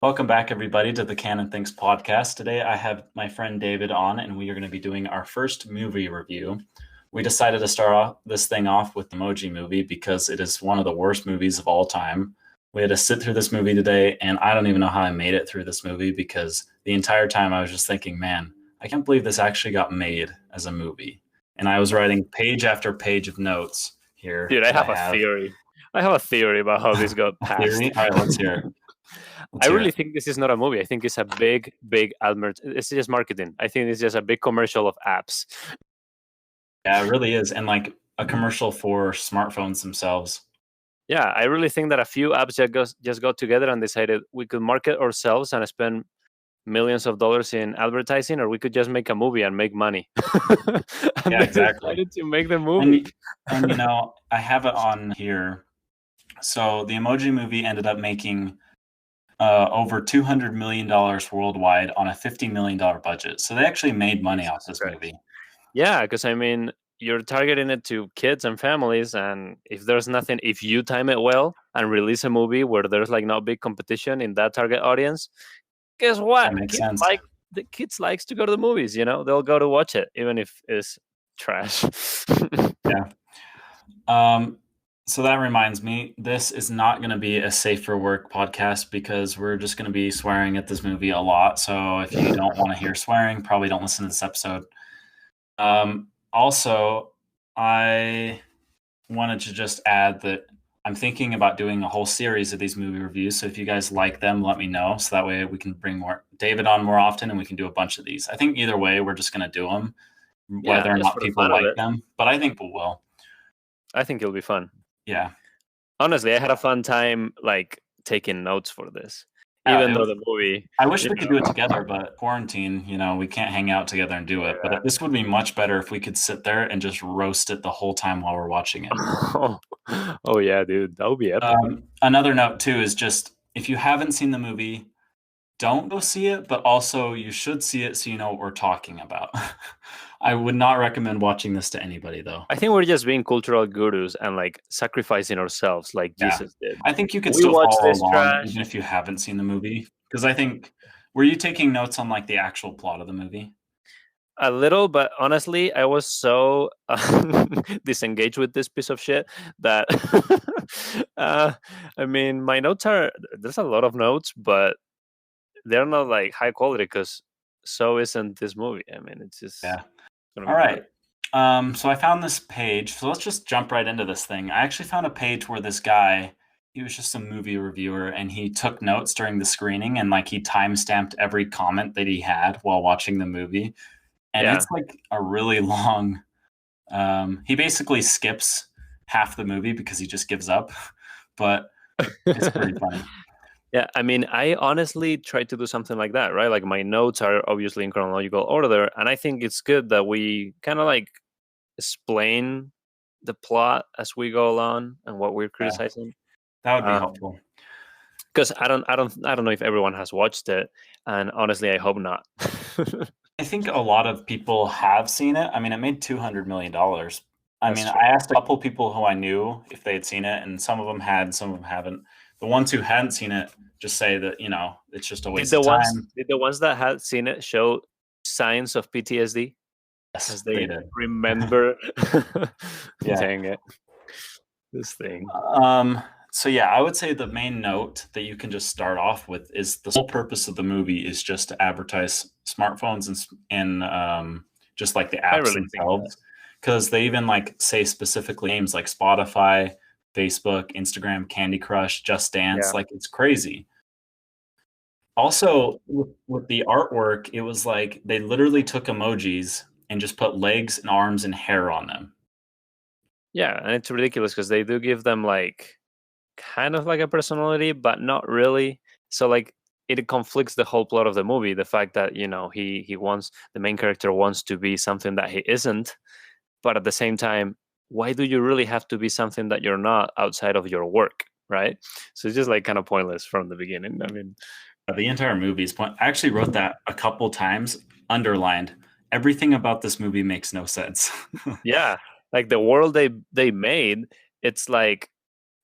Welcome back, everybody, to the Canon Thinks podcast. Today, I have my friend David on, and we are going to be doing our first movie review. We decided to start this thing off with the Emoji movie because it is one of the worst movies of all time. We had to sit through this movie today, and I don't even know how I made it through this movie because the entire time I was just thinking, man, I can't believe this actually got made as a movie. And I was writing page after page of notes here. Dude, I have a theory. I have a theory about how this got passed. Theory? All right, let's hear it. I really think this is not a movie. I think it's a big advert. It's just marketing. I think it's just a big commercial of apps. Yeah, it really is. And like a commercial for smartphones themselves. Yeah, I really think that a few apps just got together and decided we could market ourselves and spend millions of dollars in advertising, or we could just make a movie and make money. Yeah, exactly. Decided to make the movie. And you know, I have it on here. So the Emoji movie ended up making over $200 million worldwide on a $50 million budget. So they actually made money off this movie. Yeah, because I mean, you're targeting it to kids and families, and if you time it well and release a movie where there's like no big competition in that target audience, guess what? That makes sense. The kids likes to go to the movies, they'll go to watch it, even if it's trash. Yeah. So that reminds me, this is not going to be a safe for work podcast because we're just going to be swearing at this movie a lot. So if you don't want to hear swearing, probably don't listen to this episode. Also, I wanted to just add that I'm thinking about doing a whole series of these movie reviews. So if you guys like them, let me know. So that way we can bring David on more often and we can do a bunch of these. I think either way, we're just going to do them, whether or not people like them. But I think people will. I think it'll be fun. Yeah. Honestly, I had a fun time like taking notes for this. Even though the movie... I wish we could do it together, but quarantine, we can't hang out together and do it. But this would be much better if we could sit there and just roast it the whole time while we're watching it. Oh yeah, dude. That would be epic. Another note, too, is just if you haven't seen the movie, don't go see it, but also you should see it so you know what we're talking about. I would not recommend watching this to anybody, though. I think we're just being cultural gurus and like sacrificing ourselves like Jesus did. I think you could still follow along even if you haven't seen the movie. Because I think, were you taking notes on like the actual plot of the movie? A little, but honestly, I was so disengaged with this piece of shit that I mean, my notes there's a lot of notes, but they're not like high quality because so isn't this movie. I mean, it's just... Yeah. All right. So I found this page. So let's just jump right into this thing. I actually found a page where this guy, he was just a movie reviewer, and he took notes during the screening, and like he time-stamped every comment that he had while watching the movie. And it's like a really long... he basically skips half the movie because he just gives up. But it's pretty funny. Yeah, I mean, I honestly tried to do something like that, right? Like my notes are obviously in chronological order, and I think it's good that we kind of like explain the plot as we go along and what we're criticizing. That would be helpful. Because I don't know if everyone has watched it, and honestly, I hope not. I think a lot of people have seen it. I mean, it made $200 million. I mean, I asked a couple people who I knew if they had seen it, and some of them had, some of them haven't. The ones who hadn't seen it just say that, it's just a waste of time. Did the ones that had seen it show signs of PTSD? Yes, as they remember. Yeah. Dang it. This thing. So yeah, I would say the main note that you can just start off with is the sole purpose of the movie is just to advertise smartphones and just like the apps themselves. Because they even like say specifically names like Spotify, Facebook, Instagram, Candy Crush, Just Dance. Like it's crazy. Also, with the artwork, it was like they literally took emojis and just put legs and arms and hair on them. Yeah, and it's ridiculous because they do give them like kind of like a personality, but not really. So like it conflicts the whole plot of the movie. The fact that he wants, the main character wants to be something that he isn't, but at the same time, why do you really have to be something that you're not outside of your work, right? So it's just like kind of pointless from the beginning. I mean, the entire movie is I actually wrote that a couple times, underlined. Everything about this movie makes no sense. Yeah, like the world they made, it's like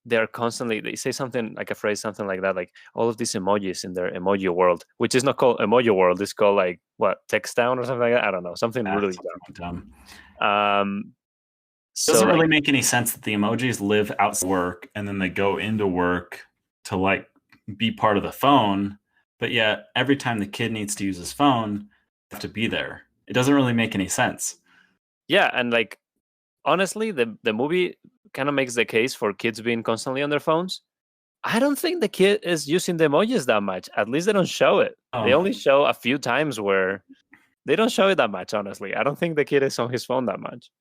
they're constantly, they say something like a phrase, something like that, like all of these emojis in their emoji world, which is not called emoji world, it's called like what, text town or something like that. I don't know, something really Something dumb. dumb. So Doesn't like, really make any sense that the emojis live outside work and then they go into work to like be part of the phone, but yet every time the kid needs to use his phone, they have to be there. It doesn't really make any sense. yeah, and like honestly, the movie kind of makes the case for kids being constantly on their phones. I don't think the kid is using the emojis that much. At least they don't show it. They Oh, only show a few times where they don't show it that much, honestly. I don't think the kid is on his phone that much.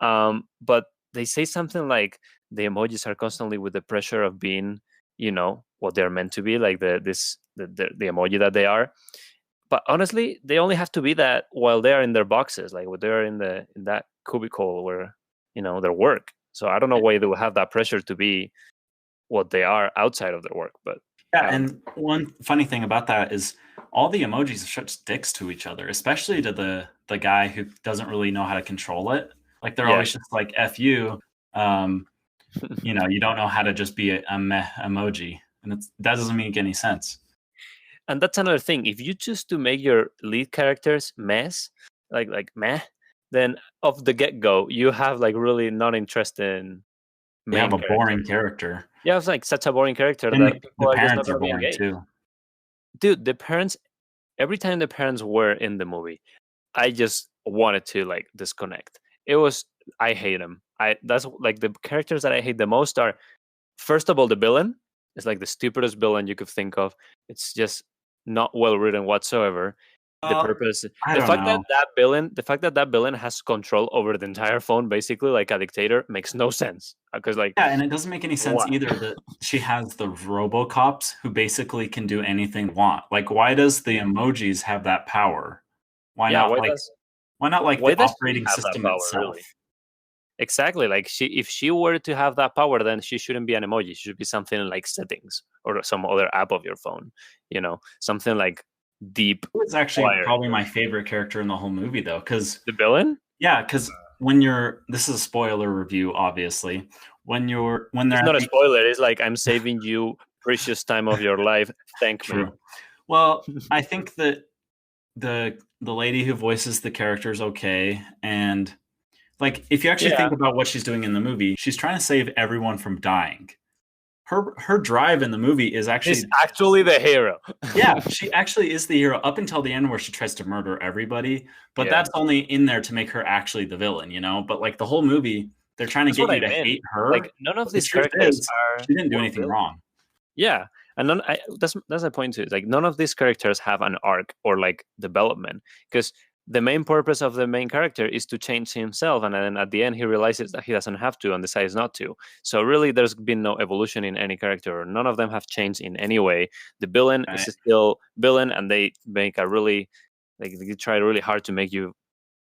But they say something like the emojis are constantly with the pressure of being, what they're meant to be, like the emoji that they are. But honestly, they only have to be that while they're in their boxes, like when they're in that cubicle where their work. So I don't know why they would have that pressure to be what they are outside of their work, but yeah. I don't know. And one funny thing about that is all the emojis are such dicks to each other, especially to the guy who doesn't really know how to control it. Like they're Yeah. always just like "f you," um, you don't know how to just be a meh emoji, and that doesn't make any sense. And that's another thing. If you choose to make your lead characters mess, like meh, then off the get go, you have like really not interesting They have main a character. boring character, You have like such a boring character and that the people are just not parents are gonna be boring engaged. too. Dude, the parents, every time the parents were in the movie, I just wanted to like disconnect. It was, I hate them. That's like the characters that I hate the most are, first of all, the villain is like the stupidest villain you could think of. It's just not well written whatsoever. The purpose, I don't know. the fact that that villain has control over the entire phone, basically like a dictator, makes no sense. Because like, Yeah, and it doesn't make any sense what? either that she has the RoboCops who basically can do anything they want. Like, why does the emojis have that power? Why Yeah, not like why the does she operating have that system power itself? really? Exactly. Like if she were to have that power, then she shouldn't be an emoji. She should be something like settings or some other app of your phone. Something like deep It was actually wired. probably my favorite character in the whole movie, though, because The villain? yeah, because this is a spoiler review, obviously. When they're It's at not a the spoiler. It's like I'm saving you precious time of your life. Thank me. true. Well, I think that the lady who voices the character is okay, and like if you actually Yeah. think about what she's doing in the movie, she's trying to save everyone from dying. Her drive in the movie is He's actually actually the hero. yeah, she actually is the hero up until the end where she tries to murder everybody, but Yeah. that's only in there to make her actually the villain, But like the whole movie, they're trying to That's get what you I to meant. hate her, Like none of but the these truth characters is are she didn't do were anything villains. wrong. Yeah, and that's the point too. Like none of these characters have an arc or like development, because the main purpose of the main character is to change himself, and then at the end he realizes that he doesn't have to and decides not to. So really, there's been no evolution in any character. None of them have changed in any way. The villain is Right? still villain, and they make a really like they try really hard to make you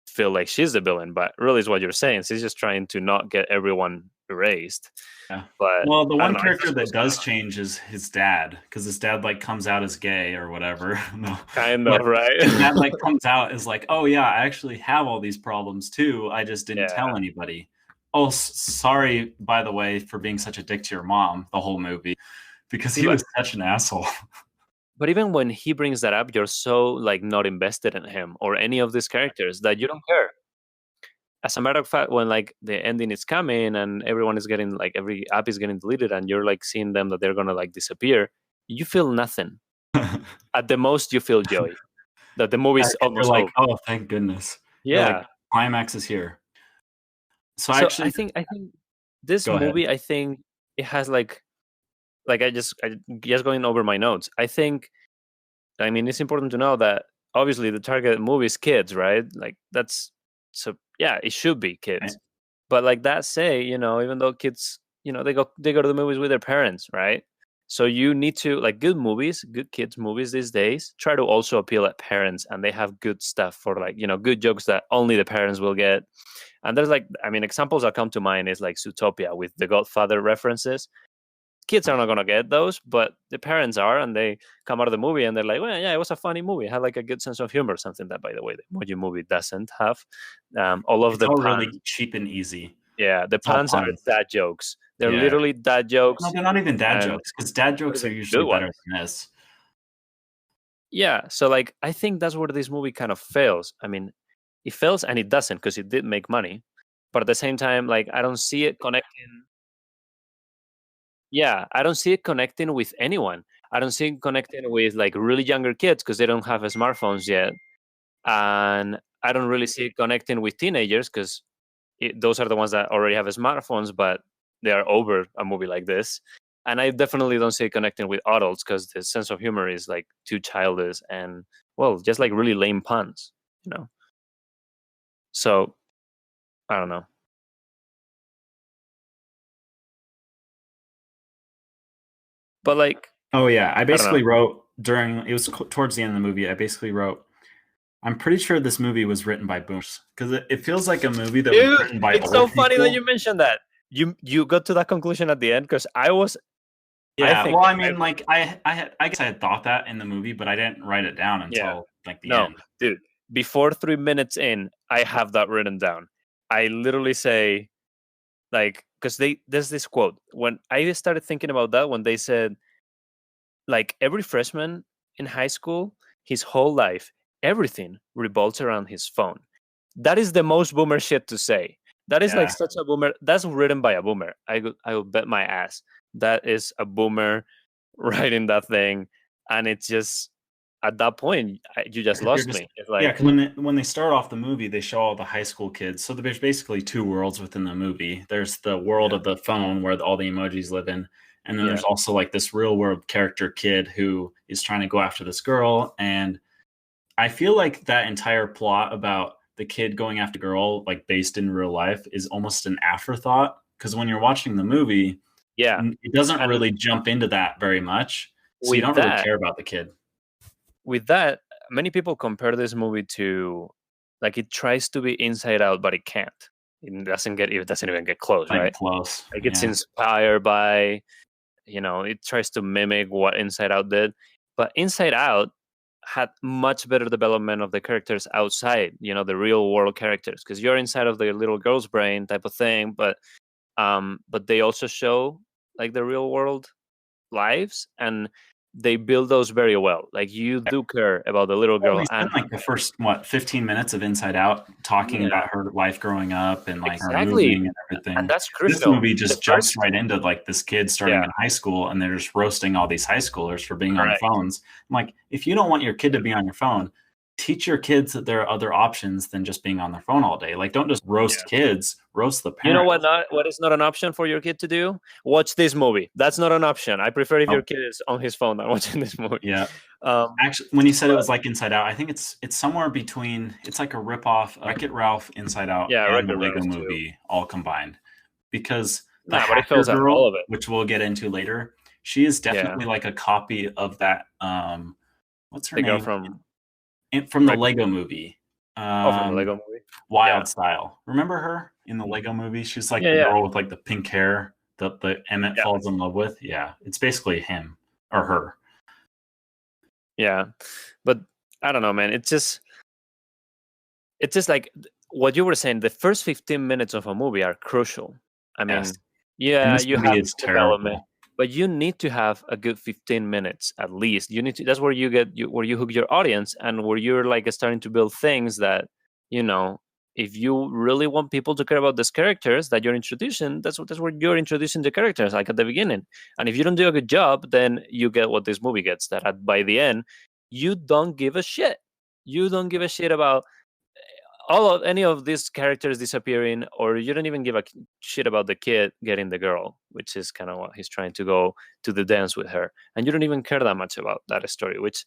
feel like she's the villain, but really is what you're saying. She's just trying to not get everyone erased. Yeah. But Well, the I don't one know. It character just that was kind does of change is his dad, because his dad like comes out as gay or whatever. No, kind but of right. his dad like comes out as like, oh yeah, I actually have all these problems too. I just didn't Yeah. tell anybody. Oh, sorry, by the way, for being such a dick to your mom the whole movie, because See, he was such an asshole. but even when he brings that up, you're so like not invested in him or any of these characters that you don't care. As a matter of fact, when like the ending is coming and everyone is getting like every app is getting deleted and you're like seeing them that they're gonna like disappear, you feel nothing. At the most, you feel joy that the movie's You're almost like, over. oh, thank goodness. You're like, Yeah. climax is here. So I So actually I think this go ahead. movie, I think it has like I just going over my notes. I mean, it's important to know that obviously the target movie is kids, right? Like that's so yeah, it should be Right? kids. But like that say, even though kids, they go to the movies with their parents, right? So you need to like good movies, good kids movies these days try to also appeal at parents, and they have good stuff for like, good jokes that only the parents will get. And there's like, I mean, examples that come to mind is like Zootopia with the Godfather references. Kids are not gonna get those, but the parents are, and they come out of the movie and they're like, "Well, yeah, it was a funny movie. It had like a good sense of humor." Something that, by the way, the Emoji movie doesn't have. All of It's the all puns, really cheap and easy. Yeah, the It's all puns are puns. dad jokes. They're Yeah. literally dad jokes. No, they're not even dad And jokes because dad not jokes are even usually good better ones. than this. Yeah, so like I think that's where this movie kind of fails. I mean, it fails and it doesn't because it did make money, but at the same time, like I don't see it connecting. Yeah, I don't see it connecting with anyone. I don't see it connecting with like really younger kids because they don't have smartphones yet, and I don't really see it connecting with teenagers because those are the ones that already have smartphones, but they are over a movie like this. And I definitely don't see it connecting with adults because the sense of humor is like too childish and well, just like really lame puns, you know. So I don't know, but like Oh yeah, I I don't know, basically wrote during it was towards the end of the movie. I basically wrote, I'm pretty sure this movie was written by boomers because it feels like a movie that was dude. written by It's so old funny that people. you mentioned that. You got to that conclusion at the end because I Yeah, think well, I mean, like I guess I had thought that in the movie, but I didn't write it down yeah. until like the No, end. dude. Before 3 minutes in, I have that written down. I literally say like because there's this quote when I started thinking about that when they said like every freshman in high school, his whole life, everything revolves around his phone. That is the most boomer shit to say. That is like Yeah, such a boomer. That's written by a boomer. I will bet my ass that is a boomer writing that thing, and it's just at that point you just 'cause you're lost just me. It's yeah. like Because when they start off the movie, they show all the high school kids. So there's basically two worlds within the movie. There's the world yeah, of the phone where all the emojis live in, and then yeah, there's also like this real world character kid who is trying to go after this girl. And I feel like that entire plot about the kid going after the girl, like based in real life, is almost an afterthought. Because when you're watching the movie, yeah. it doesn't And really jump into that very much. So you with don't really that, care about the kid. with that, many people compare this movie to like it tries to be Inside Out, but it can't. It doesn't even get close, Not even right? close. Like it's Yeah. inspired by, it tries to mimic what Inside Out did, but Inside Out had much better development of the characters outside, the real world characters, because you're inside of the little girl's brain type of thing, but they also show like the real world lives and they build those very well. Like you do care about the little Well, girl we and spent like the first 15 minutes of Inside Out talking yeah, about her life growing up and like her exactly. moving and And everything. that's This crucial. movie The just jumps first, right into like this kid starting yeah, in high school and they're just roasting all these high schoolers for being on correct. phones. I'm like, if you don't want your kid to be on your phone, teach your kids that there are other options than just being on their phone all day. Like, don't just roast Yeah. kids, roast the You know what? parents. What is not an option for your kid to do? Watch this movie. That's not an option. I prefer if your Oh, kid is on his phone than watching this movie. yeah. Um, Actually, when you said it but was like Inside Out, I think it's somewhere between. It's like a ripoff of Wreck-It Ralph, Inside Out, yeah, and the Record Lego Ralph too. Movie all combined. Because the Nah, but it hacker fails at all girl, of it. which we'll get into later, she is Yeah, definitely like a copy of that. What's her the girl name? from From the Record. Lego Movie, Oh, from the Lego movie. Yeah, Wild Style. Remember her in the Lego Movie? She's like yeah, the yeah, girl with like the pink hair that the Emmett yeah, falls in love with. Yeah, it's basically him or her. yeah. But I don't know, man. It's just like what you were saying. The first 15 minutes of a movie are crucial. I Yes, mean, and yeah, this you movie have is development, terrible. but you need to have a good 15 minutes at least. You need to. That's where where you hook your audience and where you're like starting to build things that you know. If you really want people to care about these characters that you're introducing, that's where you're introducing the characters, like at the beginning. And if you don't do a good job, then you get what this movie gets. By the end, you don't give a shit. You don't give a shit about any of these characters disappearing, or you don't even give a shit about the kid getting the girl, which is kind of what he's trying to go to the dance with her, and you don't even care that much about that story. Which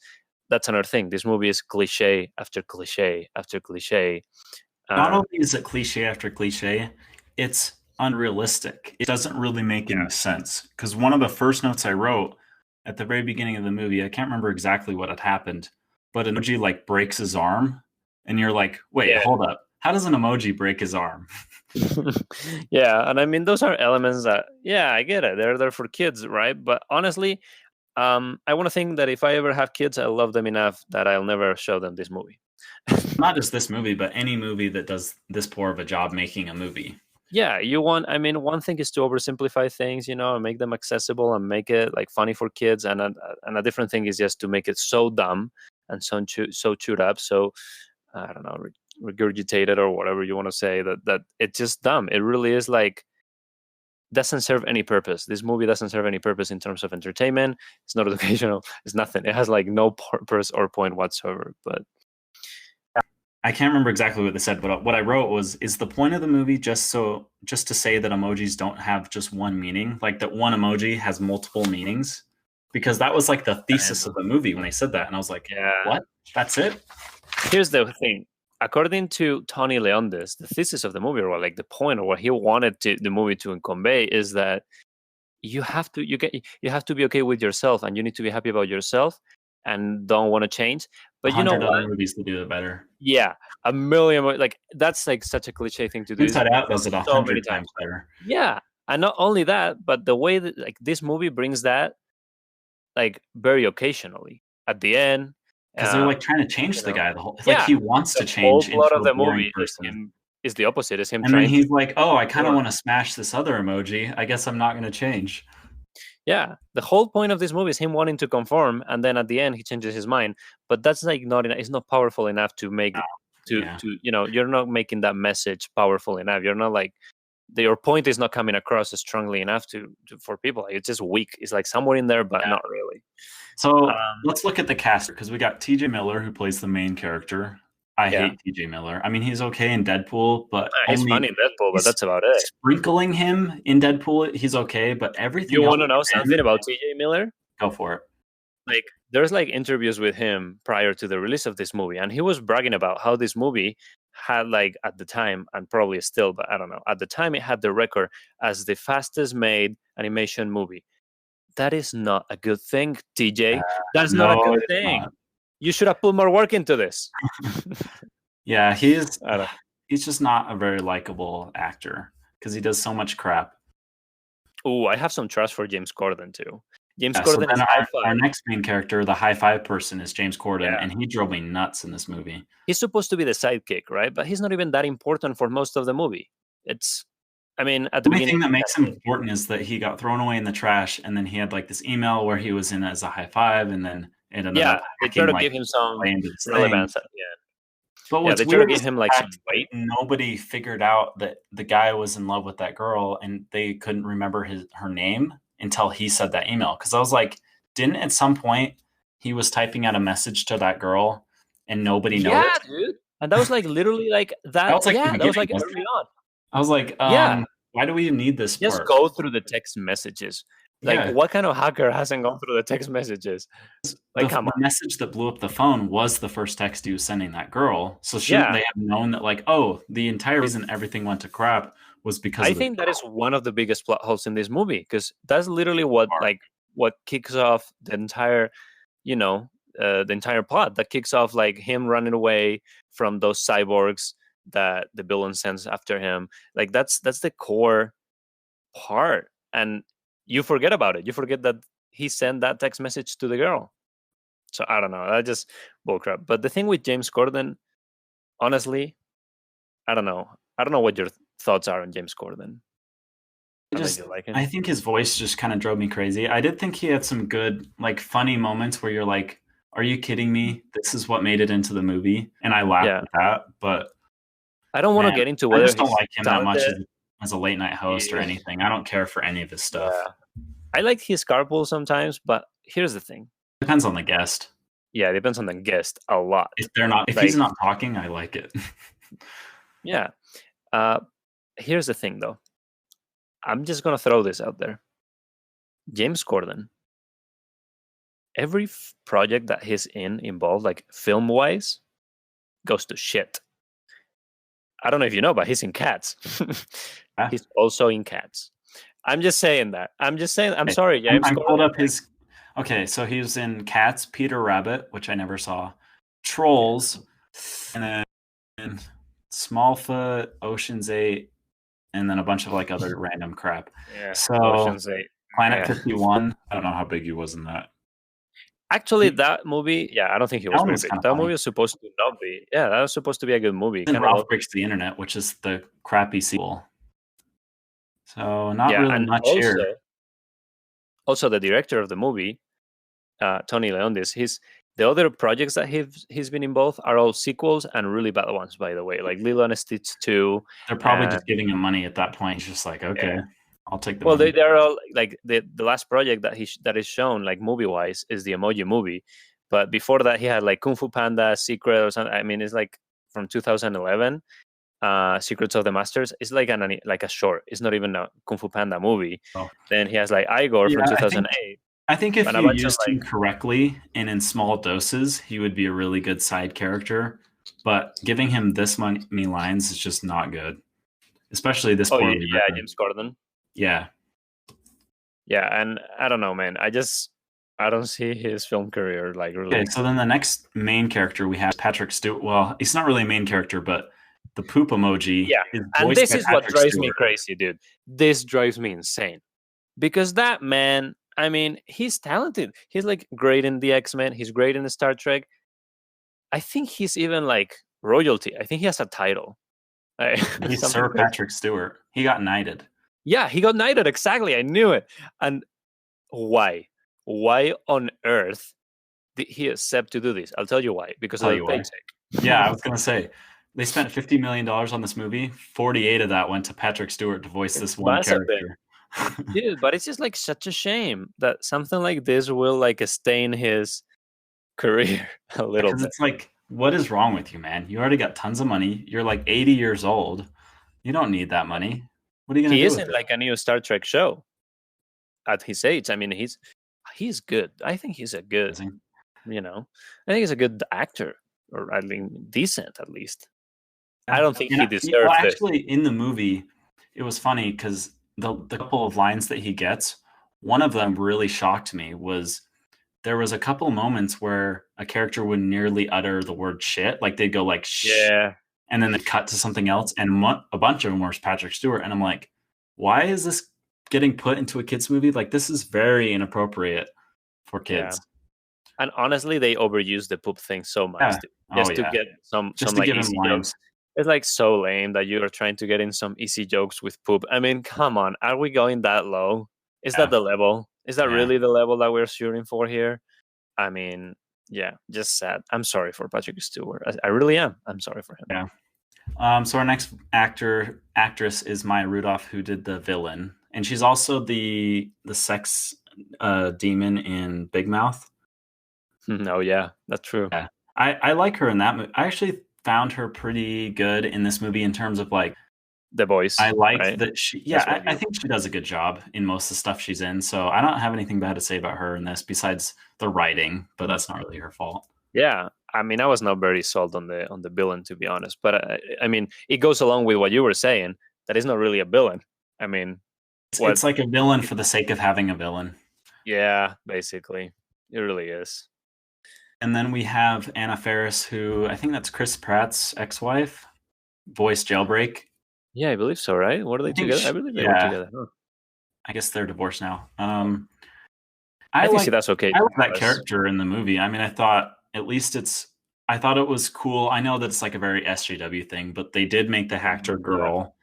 that's another thing. This movie is cliche after cliche after cliche. Not Uh, only is it cliche after cliche, it's unrealistic. It doesn't really make yeah, any sense. Because one of the first notes I wrote at the very beginning of the movie, I can't remember exactly what had happened, but an emoji like breaks his arm, and you're like, wait, yeah, hold up. How does an emoji break his arm? yeah. And I mean, those are elements that, yeah, I get it. They're there for kids, right? But honestly, I want to think that if I ever have kids, I love them enough that I'll never show them this movie. Not just this movie, but any movie that does this poor of a job making a movie. Yeah, you want. I mean, one thing is to oversimplify things, and make them accessible and make it like funny for kids, and a different thing is just to make it so dumb and so chewed up, so I don't know, regurgitated or whatever you want to say, that it's just dumb. It really is like doesn't serve any purpose. This movie doesn't serve any purpose in terms of entertainment. It's not educational. It's nothing. It has like no purpose or point whatsoever. But I can't remember exactly what they said, but what I wrote was, is the point of the movie just to say that emojis don't have just one meaning, like that one emoji has multiple meanings? Because that was like the thesis of the movie when they said that, and I was like, yeah, what? That's it? here's the thing. According to Tony Leondis, the thesis of the movie, or like the point, or what he wanted the movie to convey, is that you have to be okay with yourself, and you need to be happy about yourself, and don't want to change. But you know 100 what? other movies to do it better. Yeah, a million. Like that's like such a cliche thing to do. Inside Out does it So many 100 times. times better. Yeah, and not only that, but the way that like this movie brings that like very occasionally at the end. Because they're like trying to change the guy. Like Yeah, he wants to the whole change plot into of a the boring movie person. is the opposite. Is him And then trying he's to. like, oh, I kind of want to smash this other emoji. I guess I'm not going to change. Yeah, the whole point of this movie is him wanting to conform, and then at the end he changes his mind. But that's like not enough. It's not powerful enough to make Yeah. to you're not making that message powerful enough. You're not like your point is not coming across as strongly enough for people. Like, it's just weak. It's like somewhere in there, but not really. So let's look at the cast, because we got TJ Miller, who plays the main character. I hate TJ Miller. I mean, he's okay in Deadpool, but he's funny in Deadpool, but that's about it. Sprinkling him in Deadpool, he's okay, but everything You else. want to know something about TJ Miller? Go for it. Like, there's like interviews with him prior to the release of this movie, and he was bragging about how this movie had, like, at the time, and probably still, but I don't know, at the time it had the record as the fastest made animation movie. That is not a good thing, TJ. That's not a good thing. Not. You should have put more work into this. Yeah, he's just not a very likable actor because he does so much crap. Oh, I have some trust for James Corden too. James So Corden is our next main character, the high five person, is James Corden, and he drove me nuts in this movie. He's supposed to be the sidekick, right? But he's not even that important for most of the movie. I mean, at the only beginning, thing that makes him important is that he got thrown away in the trash, and then he had like this email where he was in as a high five, and then it ended up they try to give him some relevance. But what's they try to give him like some weight. Nobody figured out that the guy was in love with that girl, and they couldn't remember her name until he said that email. Because I was like, didn't at some point he was typing out a message to that girl and nobody noticed? Yeah, dude. And that was like literally like that. That was like early on. I was like, why do we need this Just part? go through the text messages. Like, what kind of hacker hasn't gone through the text messages? Like, the message that blew up the phone was the first text he was sending that girl. So shouldn't they have known that, like, oh, the entire reason everything went to crap was because I think that is one of the biggest plot holes in this movie, because that's literally what kicks off the entire, the entire plot. That kicks off like him running away from those cyborgs that the villain sends after him. Like that's the core part, and you forget about it. You forget that he sent that text message to the girl. So I don't know. That just bullcrap. But the thing with James Corden, honestly, I don't know. I don't know what your thoughts are on James Corden. I think his voice just kind of drove me crazy. I did think he had some good, like, funny moments where you're like, are you kidding me? This is what made it into the movie. And I laughed at that. But I don't want to get into whether I just don't like him that much as a late night host or anything. I don't care for any of his stuff. I like his carpool sometimes, but here's the thing. Depends on the guest. Yeah, it depends on the guest a lot. If he's not talking, I like it. Yeah. Here's the thing, though. I'm just gonna throw this out there. James Corden, every project that he's involved, like film-wise, goes to shit. I don't know if you know, but he's in Cats. He's also in Cats. I'm just saying that. I'm sorry, James. I pulled up his. Okay, so he was in Cats, Peter Rabbit, which I never saw, Trolls, and then Smallfoot, Ocean's 8, and then a bunch of like other random crap. Yeah. So Ocean's 8. Planet 51. I don't know how big he was in that. Actually, that movie, I don't think he was very big. That movie was supposed to not be. Yeah, that was supposed to be a good movie. And Ralph Breaks the Internet, which is the crappy sequel. So not Yeah, really and much here. also the director of the movie, Tony Leondis, the other projects that he's been involved are all sequels and really bad ones, by the way, like Lilo and Stitch 2. They're probably And just giving him money at that point. He's just like, yeah, okay, I'll take the well, money. they're all like the last project that that is shown like movie wise is the Emoji movie, but before that he had like Kung Fu Panda Secret or something. I mean, it's like from 2011. Secrets of the Masters. It's like like a short. It's not even a Kung Fu Panda movie. So, Then he has like Igor yeah, from 2008 I think if and a you bunch of used him like, correctly and in small doses, he would be a really good side character. But giving him this many lines is just not good, especially this oh poorly yeah, written. James Corden. Yeah. Yeah, and I don't know, man. I don't see his film career like Okay, really. so then the next main character we have Patrick Stewart. Well, he's not really a main character, but the poop emoji Yeah, is and voiced this by is what Patrick drives me Stewart. crazy, dude. This drives me insane because that man. I mean, he's talented. He's like great in the X-Men. He's great in the Star Trek. I think he's even like royalty. I think he has a title. He's Something Sir crazy. Patrick Stewart. He got knighted. Yeah, he got knighted. Exactly. I knew it. And why? Why on earth did he accept to do this? I'll tell you why. Because I'll of tell the you why. Yeah, I paycheck. was gonna say they spent $50 million on this movie. 48 of that went to Patrick Stewart to voice It this one must have been. character. Dude, but it's just like such a shame that something like this will like stain his career a little Because bit. it's like, what is wrong with you, man? You already got tons of money. You're like 80 years old. You don't need that money. What are you gonna He do is with in it? like a new Star Trek show at his age. I mean, he's good. I think he's a good, Amazing. I think he's a good actor, or I mean, decent at least. I Yeah. don't think And he well, deserves this. actually, in the movie, it was funny because the couple of lines that he gets, one of them really shocked me. Was there was a couple moments where a character would nearly utter the word shit, like they'd go like shh, Yeah, and then they'd cut to something else, and a bunch of them was Patrick Stewart, and I'm like, why is this getting put into a kids movie? Like this is very inappropriate for yeah. kids. And honestly, they overuse the poop thing so much, Yeah. dude, Oh just to yeah. get some Just to like give him easy jokes. lines. It's like so lame that you are trying to get in some easy jokes with poop. I mean, come on, are we going that low? Is that Yeah. the level? Is that Yeah. really the level that we're shooting for here? I mean, yeah, just sad. I'm sorry for Patrick Stewart. I really am. I'm sorry for him. Yeah. So our next actress is Maya Rudolph, who did the villain, and she's also the sex demon in Big Mouth. Oh yeah, that's true. Yeah, I like her in that movie. I actually found her pretty good in this movie in terms of like The I voice, liked right? that she. Yeah, That's really I good. think she does a good job in most of the stuff she's in. So I don't have anything bad to say about her in this besides the writing, but that's not really her fault. Yeah, I mean, I was not very sold on the villain, to be honest. But I mean, it goes along with what you were saying. That is not really a villain. I mean, what? It's like a villain for the sake of having a villain. Yeah, basically, it really is. And then we have Anna Faris, who I think that's Chris Pratt's ex-wife, voiced Jailbreak. Yeah, I believe so. Right? What are I they think, together? I believe they were yeah, together. Huh. I guess they're divorced now. I I think like see that's okay I to like be that honest. character in the movie. I mean, I thought at least I thought it was cool. I know that it's like a very SJW thing, but they did make the hacker Yeah. girl,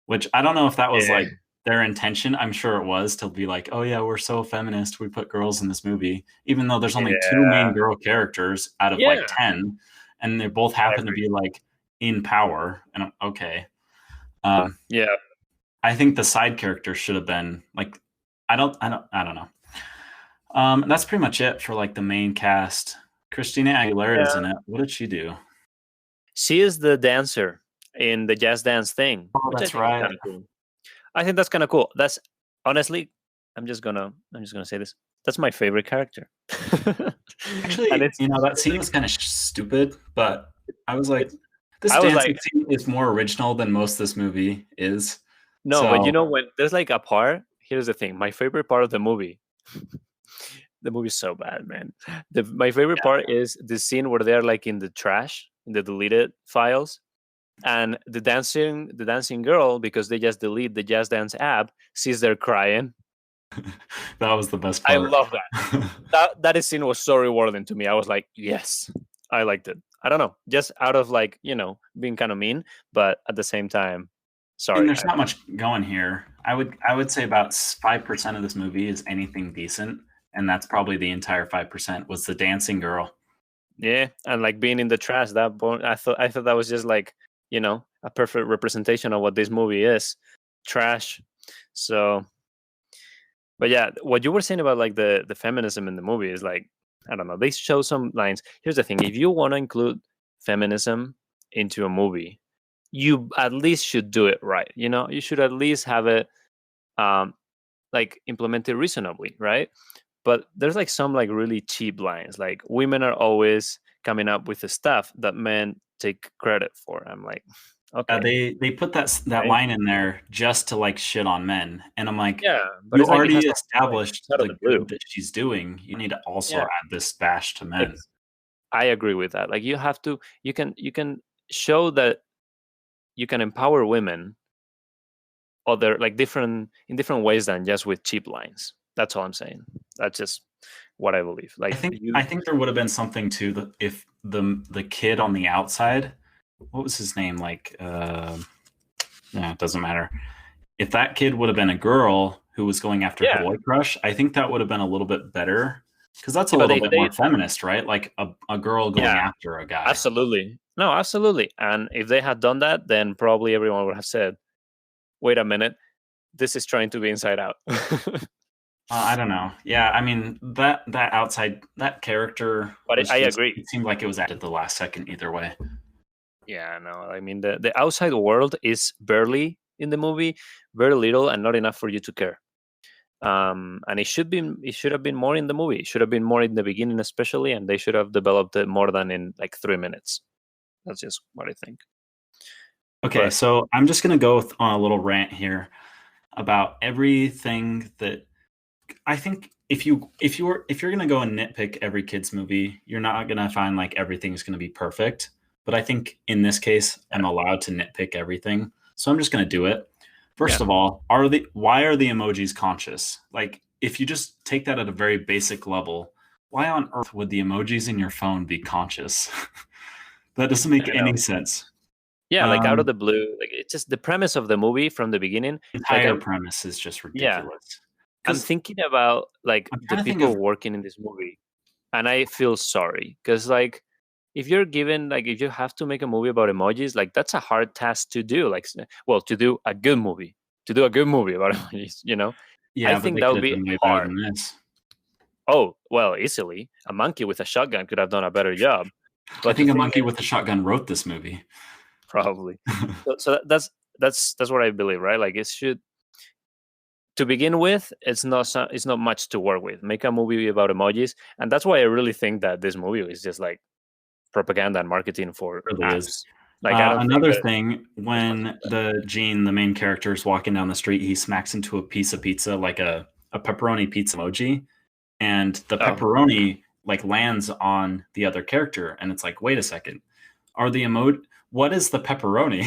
which I don't know if that was Yeah. like their intention. I'm sure it was to be like, oh yeah, we're so feminist. We put girls in this movie, even though there's only two main Yeah. girl characters out of like Yeah. 10, and they both I happen to agree. be like in power. And okay, um, Yeah. I think the side character should have been like, I don't know. That's pretty much it for like the main cast. Christina Aguilera is Yeah. in it. What did she do? She is the dancer in the jazz dance thing, Oh, which I that's think is right. kind of cool. I think that's kind of cool. That's honestly, I'm just gonna say this. That's my favorite character. And Actually, that scene was kind of stupid, but I was like, it's this I was dancing like, scene is more original than most of this movie is. no, but So when there's like a part, here's the thing. My favorite part of the movie, the movie's so bad, man. My favorite yeah, part is the scene where they're like in the trash, in the deleted files, and the dancing girl, because they just delete the Jazz Dance app, sees they're crying. that was the best I part. love that. That scene was so rewarding to me. I was like, yes, I liked it. I don't know, just out of like being kind of mean, but at the same time, And Sorry. there's not much going here. I would say about 5% of this movie is anything decent, and that's probably the entire 5% was the dancing girl. Yeah, and like being in the trash, I thought that was just like, a perfect representation of what this movie is, trash. So, but yeah, what you were saying about like the feminism in the movie is like, I don't know, they show some lines. Here's the thing: if you want to include feminism into a movie, you at least should do it right. You should at least have it um like implemented reasonably, right? But there's like some like really cheap lines, like women are always coming up with the stuff that men take credit for. I'm like, okay, They put that right? line in there just to like shit on men, and I'm like, Yeah, but you it's like it already has no point. established It's out of the the blue. good that she's doing. You need to also Yeah, add this bash to men. ex- I agree with that. Like you can show that you can empower women other like different in different ways than just with cheap lines. That's all I'm saying. That's just what I believe. I Like think I you, think there would have been something to if the kid on the outside, what was his name? Like, yeah, it doesn't matter. If that kid would have been a girl who was going after her yeah, boy crush, I think that would have been a little bit better because that's a yeah, but little they bit they more feminist, right? Like a girl going yeah, after a guy. absolutely. No, absolutely. And if they had done that, then probably everyone would have said, "Wait a minute, this is trying to be Inside Out." I don't know. Yeah, I mean that outside that character But was I just agree. it seemed like it was added the last second either way. Yeah, no, I mean the outside world is barely in the movie, very little, and not enough for you to care. And it should have been more in the movie. It should have been more in the beginning, especially, and they should have developed it more than in like 3 minutes. That's just what I think. Okay, But so I'm just gonna go on a little rant here about everything that I think if you're gonna go and nitpick every kids movie, you're not gonna find like everything's gonna be perfect. But I think in this case, yeah, I'm allowed to nitpick everything, so I'm just gonna do it. yeah, First of all, are the why are the emojis conscious? Like, if you just take that at a very basic level, why on earth would the emojis in your phone be conscious? That doesn't make I any know. sense. Yeah, like out of Um, the blue, like it's just the premise of the movie from the beginning. Like entire premise is just yeah, ridiculous. I'm Because thinking about like I'm the trying to think of people working in this movie, and I feel sorry because like if you have to make a movie about emojis, like that's a hard task to do. Like, well, to do a good movie about emojis, I yeah, but think they that could would have be done way better hard. than this. Oh, well, easily a monkey with a shotgun could have done a better job. I But the think a thing monkey is, with a shotgun wrote this movie. probably. So that's what I believe, right? Like it should to begin with, it's not much to work with. Make a movie about emojis, and that's why I really think that this movie is just like propaganda and marketing for Really is. apps. Like I don't think Another that thing, there's much to when that. the main character, is walking down the street, he smacks into a piece of pizza, like a pepperoni pizza emoji, and the Oh, pepperoni like lands on the other character, and it's like, wait a second, are the emoji? What is the pepperoni?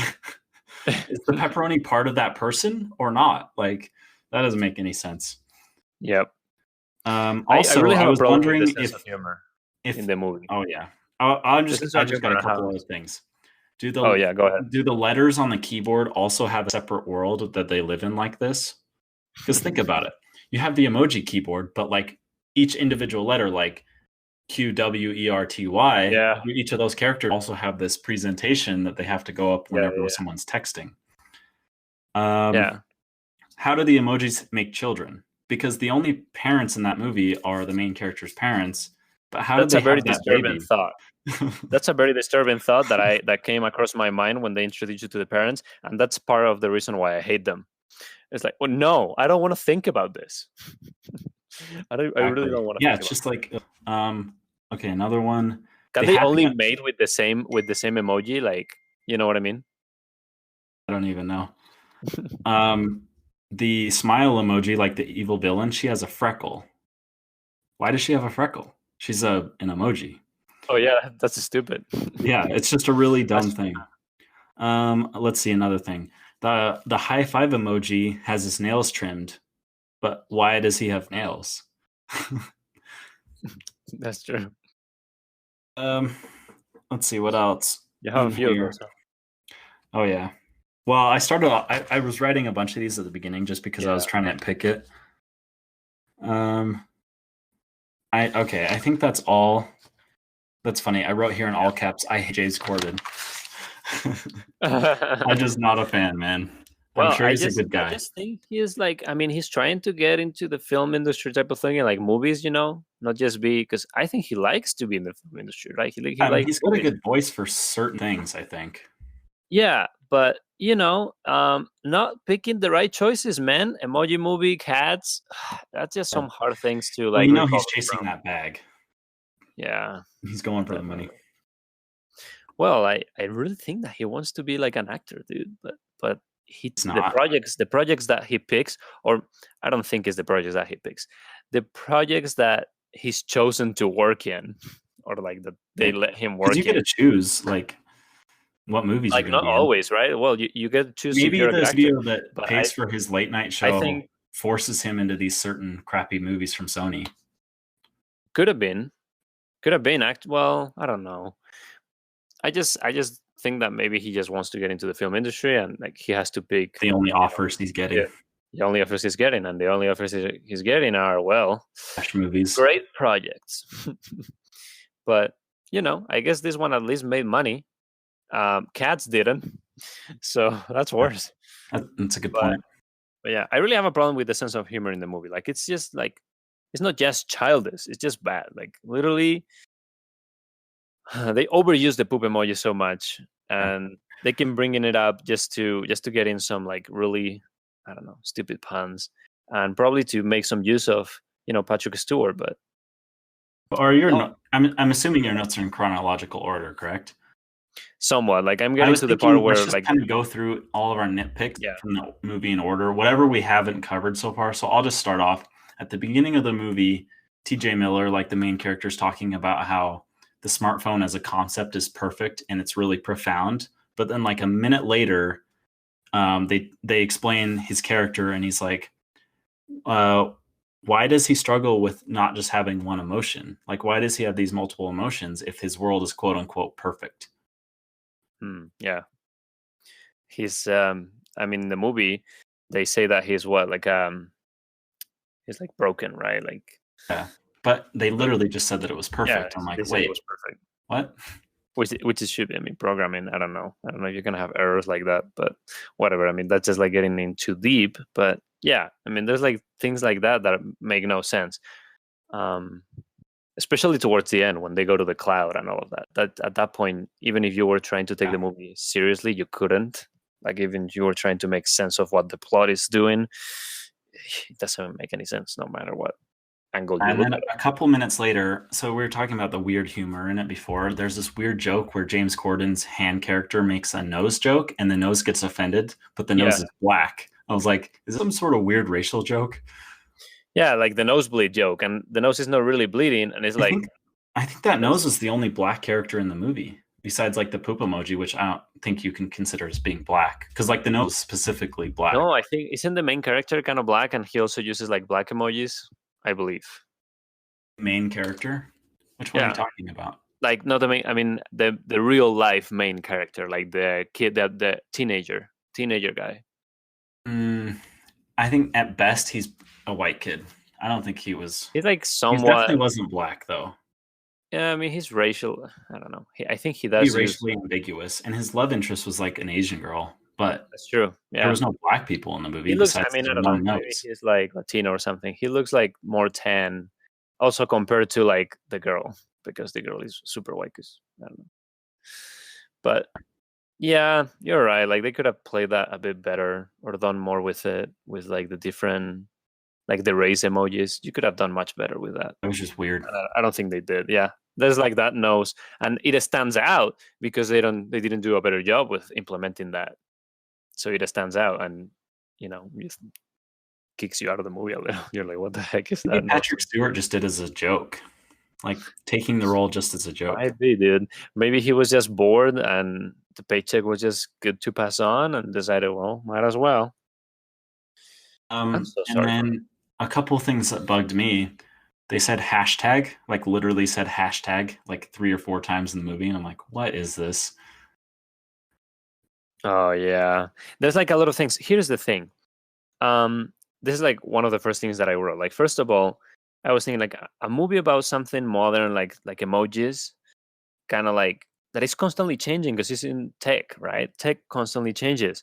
Is the pepperoni part of that person or not? Like that doesn't make any sense. yep. I Also, really I have a was problem with the wondering sense of humor in if the movie. oh yeah, The sense I of just got humor a and couple how. other things. Oh yeah, go ahead. Do the letters on the keyboard also have a separate world that they live in like this? Because think about it. You have the emoji keyboard, but like each individual letter, like QWERTY, Yeah, each of those characters also have this presentation that they have to go up yeah, whenever yeah, someone's texting. Um, yeah. how do the emojis make children? Because the only parents in that movie are the main character's parents, but how did That's they a very have that disturbing baby? thought. That's a very disturbing thought that came across my mind when they introduced you to the parents, and that's part of the reason why I hate them. It's like, well, no, I don't want to think about this. I really Exactly. don't want to Yeah, think it's about just this. like okay, another one. Can The they happy only mate with the same emoji? Like, you know what I mean? I don't even know. Um, the smile emoji, like the evil villain, she has a freckle. Why does she have a freckle? She's an emoji. Oh yeah, that's stupid. Yeah, it's just a really dumb That's thing. Let's see another thing. The high five emoji has his nails trimmed, but why does he have nails? that's true. um, let's see what else You have a in few of here. those. Huh? Oh yeah. Well, I was writing a bunch of these at the beginning just because I was Yeah. trying to pick it. Um, okay, I think that's all. That's funny. I wrote here in all caps, I hate James Corden. I'm just not a fan, man. I'm Well, sure he's a good I guy. just think he's like, I mean, he's trying to get into the film industry type of thing, and like movies, not just be because I think he likes to be in the film industry, right? He likes He's got a movies. good voice for certain things, I think. Yeah, but not picking the right choices, man. Emoji movie, cats, that's just Yeah. some hard things to Well, like he's recover chasing from. that bag. Yeah, He's going for the money. definitely. Well, I really think that he wants to be like an actor, dude. But he He's not. the projects that he picks, or I don't think it's the projects that he picks, the projects that he's chosen to work in, or like that they let him Because you work get in. to choose like what movies you're Like going to not be in. always, right? Well, you get to choose if Maybe you're a good the actor, studio that but pays for his late night I show think forces him into these certain crappy movies from Sony. could have been act. Well, I don't know. I just think that maybe he just wants to get into the film industry, and like he has to pick, The only you know, offers he's getting, yeah, the only offers he's getting, and the only offers he's getting are, well, trash movies. great projects. But I guess this one at least made money. Cats didn't, so that's Yeah, worse. that's a good But, point. but yeah, I really have a problem with the sense of humor in the movie. Like it's just like it's not just childish; it's just bad. Like literally, they overuse the poop emoji so much, Yeah. and they can bringing it up just to get in some like really, I don't know, stupid puns, and probably to make some use of Patrick Stewart. But Or you're no, not. I'm assuming your notes are in chronological order, correct? somewhat like I'm I getting was to the part thinking let's where just like, kind of go through all of our nitpicks yeah, from the movie in order, whatever we haven't covered so far. So I'll just start off at the beginning of the movie. TJ Miller, like the main character, is talking about how the smartphone as a concept is perfect and it's really profound. But then, like a minute later, they explain his character, and he's like, uh, "Why does he struggle with not just having one emotion? Like, why does he have these multiple emotions if his world is quote unquote perfect?" yeah, he's I mean in the movie they say that he's what like he's like broken, right? Like, Yeah. But they but literally just said that it was yeah, perfect. I'm they like, said it wait, was perfect. what? Which is should be. I mean, programming. I don't know if you're gonna have errors like that, but whatever. I mean, that's just like getting in too deep. But yeah, I mean, there's like things like that that make no sense. Um, Especially towards the end when they go to the cloud and all of that. That at that point, even if you were trying to take Yeah. the movie seriously, you couldn't. Like even if you were trying to make sense of what the plot is doing, it doesn't make any sense no matter what angle you And look then at it. a couple minutes later, so we were talking about the weird humor in it before. There's this weird joke where James Corden's hand character makes a nose joke and the nose gets offended, but the Yeah, nose is black. I was like, is this some sort of weird racial joke? yeah, like the nosebleed joke, and the nose is not really bleeding, and it's I like, think I think that and nose it's is the only black character in the movie, besides like the poop emoji, which I don't think you can consider as being black. Because like the nose is specifically black. no, I think isn't the main character kind of black, and he also uses like black emojis, I believe. Main character? Which one are you Yeah, talking about? like not the main. I mean the real life main character, like the kid, that the teenager guy. Mm, I think at best he's a white kid. I don't think he was. He's like He definitely somewhat. wasn't black though. Yeah, I mean he's racial. I don't know. I think he Be does use. racially ambiguous, and his love interest was like an Asian girl, but That's true. there Yeah, was no black people in the movie he looks. I besides mean, the I don't know. one Maybe nose. he's like Latino or something. He looks like more tan, also compared to like the girl, because the girl is super white. 'Cause I don't know. But yeah, you're right. Like they could have played that a bit better or done more with it, with like the different, like the race emojis. You could have done much better with that. It was just weird. And I don't think they did. Yeah, there's like that nose, and it stands out because they didn't do a better job with implementing that. So it stands out, and it kicks you out of the movie a little. You're like, what the heck is Maybe that nose? Patrick Stewart just did as a joke, like taking the role just as a joke. Might be, dude. Maybe he was just bored, and the paycheck was just good to pass on, and decided, well, might as well. I'm so And sorry for him. then a couple things that bugged me. They said hashtag, like literally said hashtag like 3 or 4 times in the movie, and I'm like, what is this? Oh yeah, there's like a lot of things. Here's the thing. This is like one of the first things that I wrote. Like, first of all, I was thinking like a movie about something modern, like emojis, kind of like that is constantly changing because it's in tech, right? Tech constantly changes.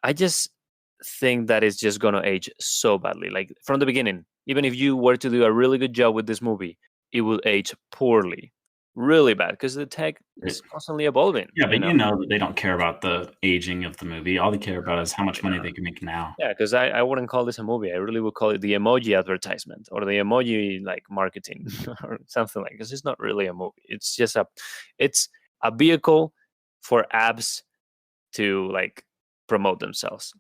I just think that it's just gonna age so badly. Like from the beginning, even if you were to do a really good job with this movie, it will age poorly, really bad, because the tech Right. is constantly evolving. Yeah, You but know. you know that they don't care about the aging of the movie. All they care about is how much money Yeah. they can make now. Yeah, because I wouldn't call this a movie. I really would call it the emoji advertisement or the emoji like marketing or something like. Because it's not really a movie. It's a vehicle for apps to like promote themselves,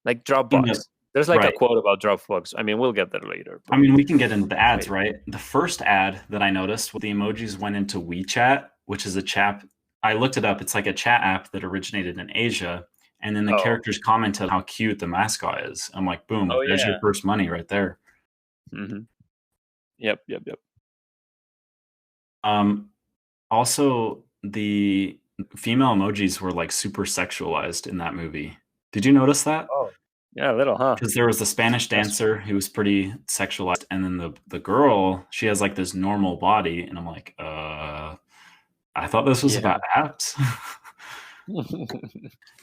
like In the Dropbox. There's like a right. quote about Dropbox. I mean, we'll get there later, I but mean, we can get into the ads, wait. right? The first ad that I noticed, the emojis went into WeChat, which is a chat. I looked it up. It's like a chat app that originated in Asia. And then the Oh, characters commented how cute the mascot is. I'm like, boom, oh there's your yeah. first money right there. Hmm. Yep, yep, yep. Um, Also, the female emojis were like super sexualized in that movie. Did you notice that? Oh, yeah, a little, huh? Because there was the Spanish That's dancer who was pretty sexualized, and then the girl, she has like this normal body, and I'm like, I thought this was yeah. about apps.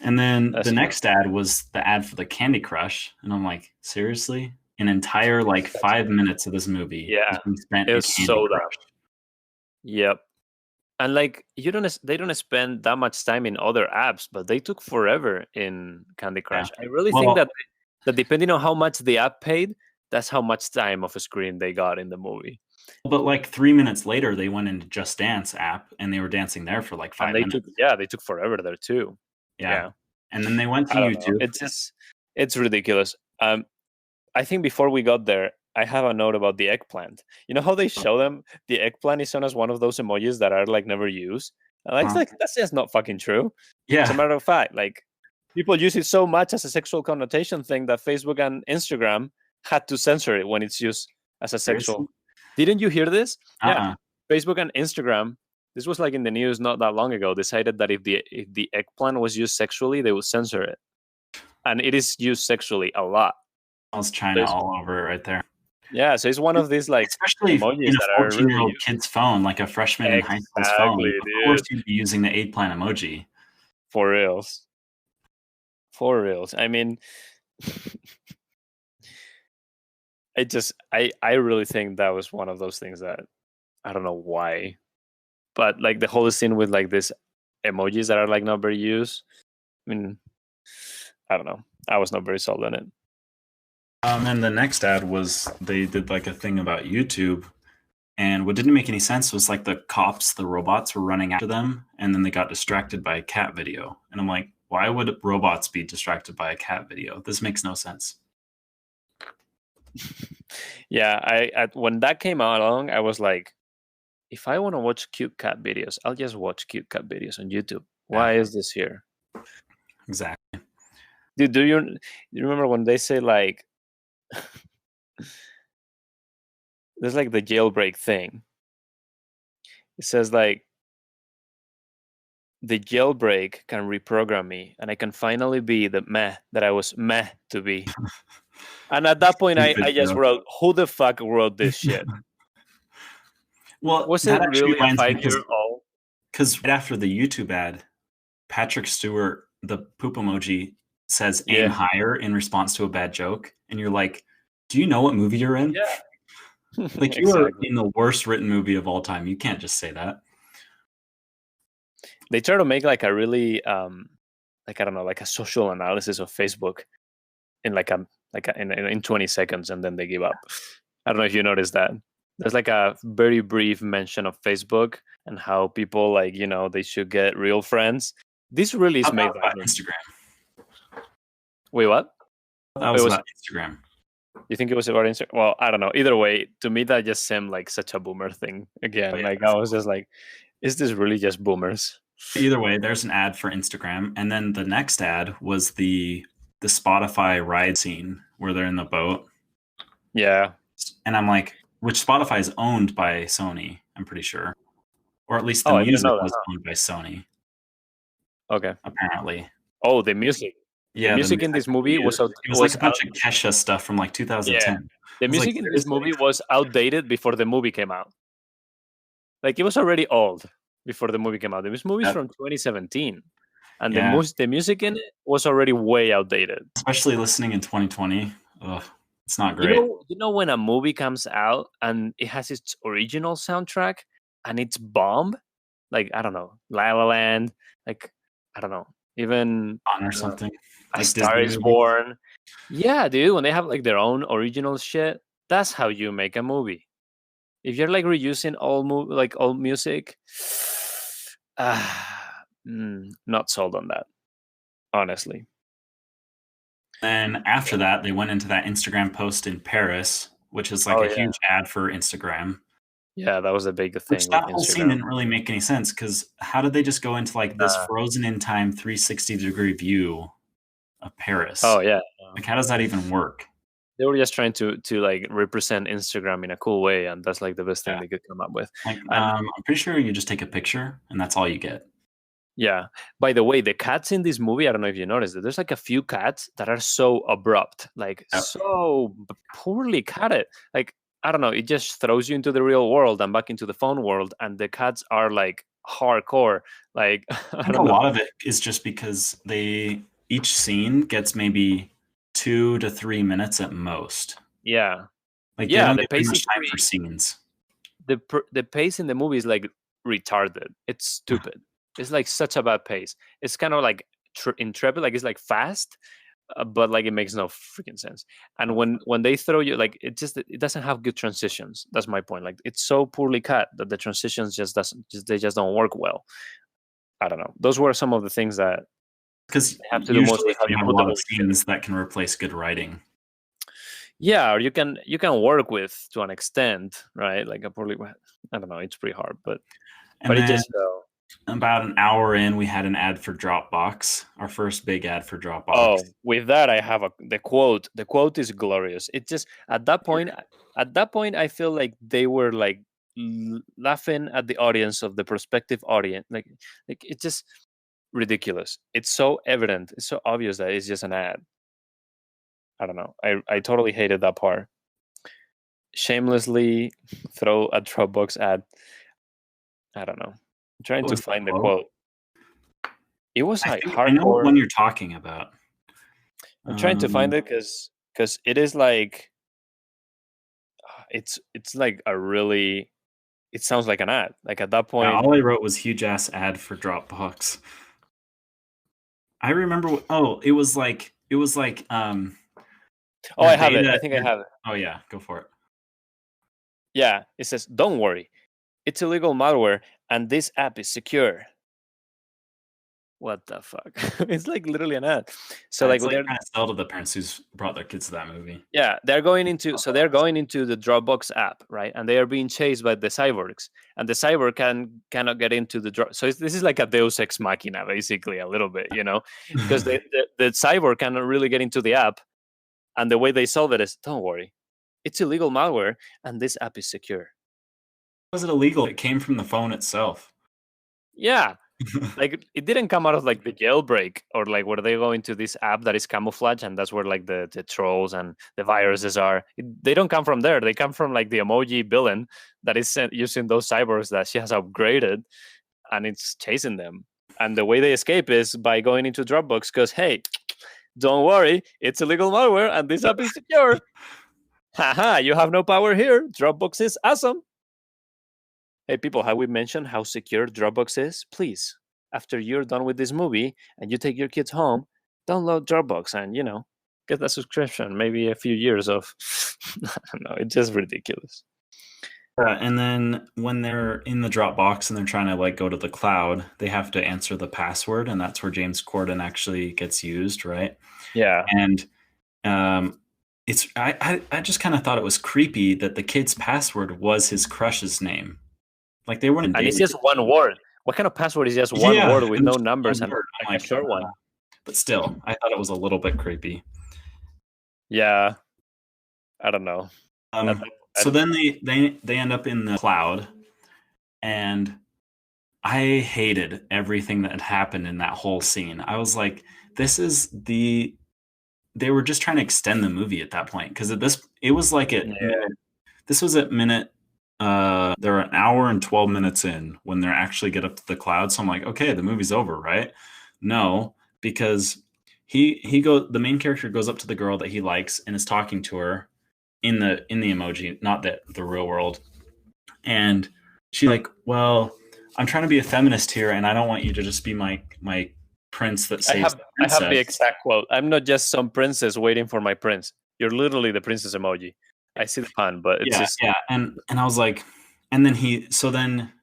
And then the That's true. next ad was the ad for the Candy Crush, and I'm like, seriously? An entire like That's 5 minutes of this movie is yeah. being spent It in was Candy so dumb. Crush. Yep. And like they don't spend that much time in other apps, but they took forever in Candy Yeah. Crush. I really think Well, that depending on how much the app paid, that's how much time of a screen they got in the movie. but like 3 minutes later, they went into Just Dance app, and they were dancing there for like And 5 minutes. they took forever there too. Yeah. Yeah. And then they went to I don't know. YouTube. It's ridiculous. I think before we got there, I have a note about the eggplant. You know how they show them the eggplant is shown as one of those emojis that are like never used? And like, it's Huh? like that's just not fucking true. As a Yeah. matter of fact, like people use it so much as a sexual connotation thing that Facebook and Instagram had to censor it when it's used as a Seriously? sexual. Didn't you hear this? Yeah. Uh-uh. Facebook and Instagram, this was like in the news not that long ago, decided that if the eggplant was used sexually, they would censor it. And it is used sexually a lot. Smells So China all over it right there. yeah, so it's one of these like Especially emojis in a that are really 14-year-old used. kid's phone, like a freshman in high school's phone. Exactly, Of course, dude. you'd be using the eggplant emoji. For reals. For reals. I mean, I really think that was one of those things that I don't know why, but like the whole scene with like this emojis that are like not very used. I mean, I don't know. I was not very sold on it. And the next ad was they did like a thing about YouTube, and what didn't make any sense was like the cops, the robots were running after them, and then they got distracted by a cat video. And I'm like, why would robots be distracted by a cat video? This makes no sense. Yeah, when that came out along, I was like, if I want to watch cute cat videos, I'll just watch cute cat videos on YouTube. Yeah, Why is this here? exactly. Dude, do you remember when they say like there's like the jailbreak thing? It says like the jailbreak can reprogram me and I can finally be the meh that I was meh to be. And at that point Stupid I just joke. wrote, who the fuck wrote this shit? Well, Was that it actually really a reminds me 5 year old? because right after the YouTube ad, Patrick Stewart, the poop emoji, says aim Yeah. higher in response to a bad joke. And you're like, do you know what movie you're in? Yeah. Like, you are Exactly. in the worst written movie of all time. You can't just say that. They try to make like a really like I don't know, like a social analysis of Facebook in in 20 seconds and then they give up. I don't know if you noticed that. There's like a very brief mention of Facebook and how people like, they should get real friends. This really How is made about by them. Instagram? Wait, what? That It was was about Instagram. you think it was about Instagram? Well, I don't know. Either way, to me that just seemed like such a boomer thing. Oh, Again, yeah. like I was just like, is this really just boomers? Either way, there's an ad for Instagram, and then the next ad was the Spotify ride scene where they're in the boat, Yeah. and I'm like, which Spotify is owned by Sony, I'm pretty sure, or at least the Oh, I didn't music know that. was owned by Sony, Okay. apparently. Oh, the music. The Yeah, the music in music this movie was out, it was like was a out. bunch of Kesha stuff from like Yeah, 2010. I the was like, music in this seriously? movie was outdated before the movie came out. Like it was already old before the movie came out. This movie's Yep. from 2017, and Yeah, the music in it was already way outdated. especially listening in 2020. Ugh, it's not great. You know when a movie comes out and it has its original soundtrack and it's bomb, like I don't know, La La Land, like I don't know, even On or uh, something A like Star Disney Is movies. Born. Yeah, dude, when they have like their own original shit, that's how you make a movie. If you're like reusing old music, not sold on that, honestly. Then after that, they went into that Instagram post in Paris, which is like Oh a yeah, huge ad for Instagram. yeah, that was a big Which thing with that whole scene Instagram. didn't really make any sense because how did they just go into like this Uh, frozen in time 360-degree view of oh Paris? yeah, Like, how does that even work? they were just trying to like represent Instagram in a cool way, and that's like the best thing Yeah. they could come up with. Like, And I'm pretty sure you just take a picture and that's all you get. yeah, by the way, the cats in this movie, I don't know if you noticed that there's like a few cats that are so abrupt, like Yep. so poorly catted. Like I don't know, it just throws you into the real world and back into the phone world, and the cats are like hardcore. Like I I think a don't know. lot of it is just because each scene gets maybe 2 to 3 minutes at most. Yeah, Like they yeah, don't the get very pace much seems to time for be scenes. the pace in the movie is like retarded. It's stupid. It's like such a bad pace. It's kind of like intrepid, like it's like fast, but like it makes no freaking sense. And when they throw you, like it doesn't have good transitions. That's my point. Like it's so poorly cut that the transitions they just don't work well. I don't know. Those were some of the things that Because have to do usually mostly if how you you have a put the lot of movie together. scenes that can replace good writing. Yeah, or you can work with to an extent, right? Like a poorly, I don't know. It's pretty hard, And it then just fell. about an hour in, we had an ad for Dropbox, our first big ad for Dropbox. Oh, with that I have the quote. The quote is glorious. It just at that point I feel like they were like laughing at the audience of the prospective audience. Like it's just ridiculous. It's so evident. It's so obvious that it's just an ad. I don't know. I totally hated that part. Shamelessly throw a Dropbox ad. I don't know. I'm trying What to was the find the quote? quote. It was I like think I know what hardcore. one you're talking about. I'm trying to find Um, it because it is like it's like a really it sounds like an ad. Like at that yeah, point, all I wrote was huge ass ad for Dropbox. I remember. It was like oh, I have it. I data. think I have it. Oh yeah, go for it. Yeah, it says, "Don't worry, it's illegal malware, and this app is secure." What the fuck? It's like literally an ad. So like It's like they're trying to sell to the parents who's brought their kids to that movie. yeah they're going into the Dropbox app, right? And they are being chased by the cyborgs, and the cyborg cannot get into the drop. So this is like a Deus ex machina, basically a little bit, because the cyborg cannot really get into the app, and the way they solve it is, don't worry, it's illegal malware, and this app is secure. Was it illegal? It came from the phone itself. Yeah, like it didn't come out of like the jailbreak or like where they go into this app that is camouflage, and that's where like the trolls and the viruses are. They don't come from there. They come from like the emoji villain that is sent using those cyborgs that she has upgraded, and it's chasing them. And the way they escape is by going into Dropbox because hey, don't worry, it's illegal malware and this app is secure. Haha, you have no power here. Dropbox is awesome. Hey, people, have we mentioned how secure Dropbox is? Please, after you're done with this movie and you take your kids home, download Dropbox and, get a subscription, maybe a few years of, I don't know, it's just ridiculous. And then when they're in the Dropbox and they're trying to like go to the cloud, they have to answer the password, and that's where James Corden actually gets used, right? Yeah. And um, I just kind of thought it was creepy that the kid's password was his crush's name. Like they weren't And it's dating. just one word. What kind of password is just one Yeah, word with and no it's just numbers one and word. like I'm a like, short one? but still, I thought it was a little bit creepy. Yeah. I don't know. At, Um, at, so then they end up in the cloud, and I hated everything that had happened in that whole scene. I was like, this is the they were just trying to extend the movie at that point because it was like at Yeah. minute this was at minute they're an hour and 12 minutes in when they're actually get up to the cloud. So I'm like, okay, the movie's over, right? No, because the main character goes up to the girl that he likes and is talking to her in the emoji, not the real world. And she like, well, I'm trying to be a feminist here and I don't want you to just be my prince that saves the I have the princess. exact quote. I'm not just some princess waiting for my prince. You're literally the princess emoji. I see the pun, but it's Yeah, just yeah. And I was like, and then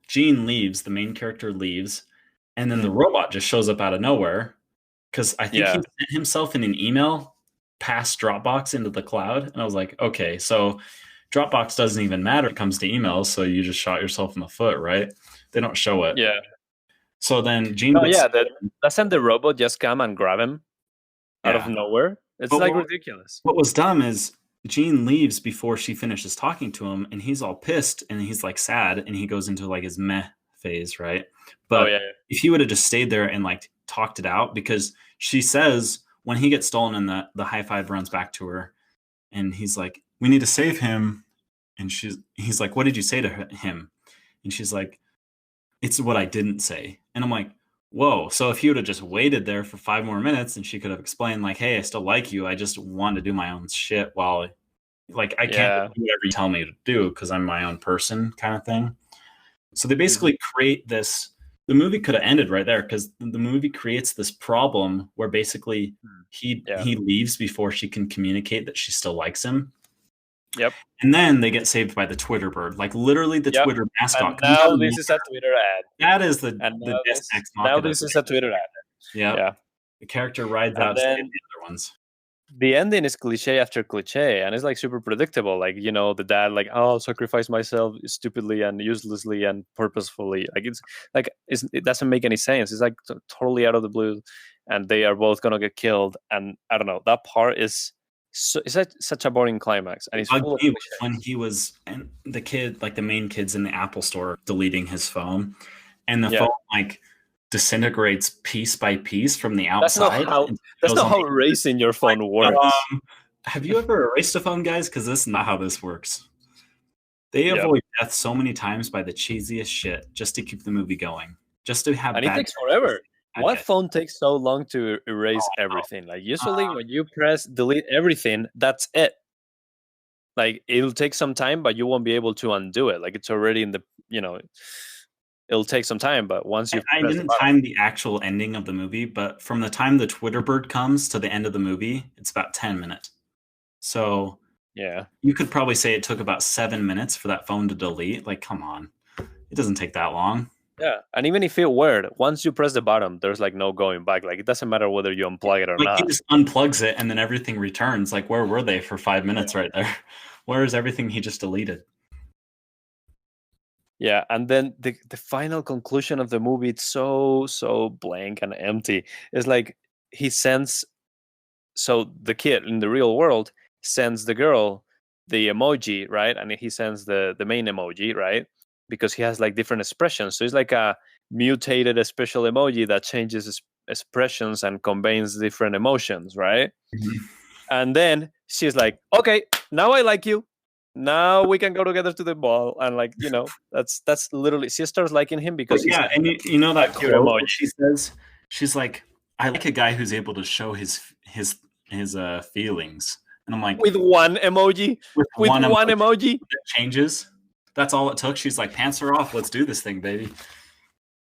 Gene leaves, the main character leaves, and then the mm, robot just shows up out of nowhere because I think he yeah, sent himself in an email past Dropbox into the cloud. And I was like, okay, so Dropbox doesn't even matter when it comes to emails, so you just shot yourself in the foot, right? They don't show it. yeah. So then Gene No, gets yeah. That doesn't the robot just come and grab him out of yeah. nowhere? It's But like ridiculous. what was dumb is Gene leaves before she finishes talking to him, and he's all pissed and he's like sad, and he goes into like his meh phase, right? Oh But yeah, if he would have just stayed there and like talked it out, because she says when he gets stolen and the high five runs back to her, and he's like, "We need to save him," and he's like, "What did you say to him?" And she's like, "It's what I didn't say," and I'm like. Whoa. So if he would have just waited there for 5 more minutes and she could have explained, like, hey, I still like you. I just want to do my own shit while like I can't yeah. do whatever you tell me to do because I'm my own person kind of thing. So they Mhm. basically create this. The movie could have ended right there because the movie creates this problem where basically Mm. he Yeah. he leaves before she can communicate that she still likes him, Yep. and then they get saved by the Twitter bird. Like literally, the Yep. Twitter mascot And comes out now of this is a nowhere. Twitter ad. That is the And the best ex now machina this is a thing. Twitter ad. Yeah, Yeah. the character rides And out to save then the other ones. the ending is cliche after cliche, and it's like super predictable. Like, the dad, like, oh, I'll sacrifice myself stupidly and uselessly and purposefully. It doesn't make any sense. It's like totally out of the blue, and they are both gonna get killed. And I don't know, that part is it's such a boring climax, and What it's bugged full of me was when cliches. he was and the kid, like the main kid's in the Apple store deleting his phone, and the phone Yeah, like disintegrates piece by piece from the that's not outside how and that's goes not on how the erasing your like, phone works. have you ever erased a phone, guys? Because this is not how this works. They Yep. avoid death so many times by the cheesiest shit just to keep the movie going, just to have And it bad takes forever. bad What guys. phone takes so long to erase Oh, everything? Like usually when you press delete everything, that's it. Like it'll take some time, but you won't be able to undo it. Like it's already in the it'll take some time, but once I, you've I pressed the didn't button. time the actual ending of the movie, but from the time the Twitter bird comes to the end of the movie, it's about 10 minutes. So Yeah. you could probably say it took about 7 minutes for that phone to delete. Like, come on. It doesn't take that long. Yeah. And even if it were, once you press the button, there's like no going back. Like it doesn't matter whether you unplug it or Like, he not. just unplugs it and then everything returns. Like, where were they for 5 minutes right there? Where is everything he just deleted? Yeah. And then the final conclusion of the movie, it's so blank and empty. It's like he sends so the kid in the real world sends the girl the emoji, right? And he sends the main emoji, right? Because he has like different expressions. So it's like a mutated special emoji that changes expressions and conveys different emotions, right? Mhm. And then she's like, okay, now I like you. Now we can go together to the ball. And like, that's literally she starts liking him But because he's yeah, like and you know a that cute quote emoji. that she says? She's like, I like a guy who's able to show his feelings. And I'm like, With one emoji. with With one one emoji emoji. that changes. That's all it took. She's like, pants are off. Let's do this thing, baby.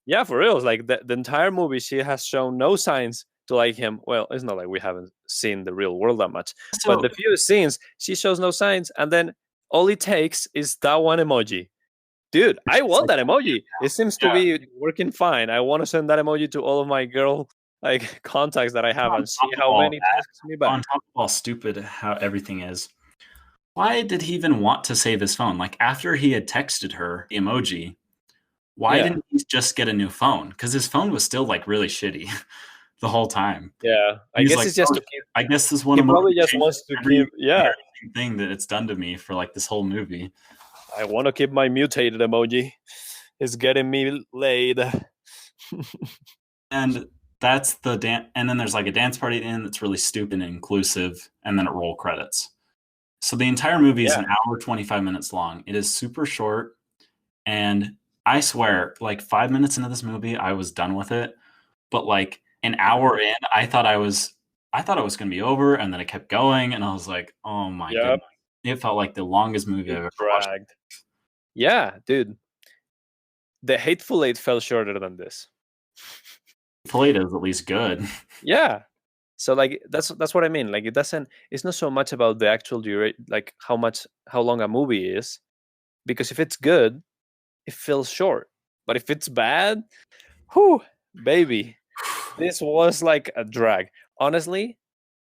Yeah, for real. Like the entire movie, she has shown no signs to like him. Well, it's not like we haven't seen the real world that much, but So the few scenes, she shows no signs, and then all it takes is that one emoji. Dude, I it's want like, that emoji. It seems to yeah. be working fine. I want to send that emoji to all of my girl like contacts that I have On and see top of how all many that, texts me back. on top of all stupid how everything is, why did he even want to save his phone? Like after he had texted her the emoji, why Yeah, didn't he just get a new phone? Because his phone was still like really shitty the whole time. yeah. I He's guess like, it's just oh, to keep. I guess this one He emoji probably just changes wants to every keep. Yeah, embarrassing thing that it's done to me for like this whole movie. I want to keep my mutated emoji. It's getting me laid. And that's the dance. And then there's like a dance party at the end that's really stupid and inclusive, and then it roll credits. So the entire movie is Yeah. an hour 25 minutes long. It is super short, and I swear, like 5 minutes into this movie, I was done with it. But like an hour in, I thought it was gonna be over, and then it kept going, and I was like, oh my Yep. goodness. It felt like the longest movie I've It ever watched. dragged. Yeah, dude. The Hateful Eight fell shorter than this. Toledo is at least good. Yeah. So like that's what I mean. Like it doesn't. It's not so much about the actual duration, like how long a movie is, because if it's good, it feels short. But if it's bad, whew, baby, this was like a drag. Honestly,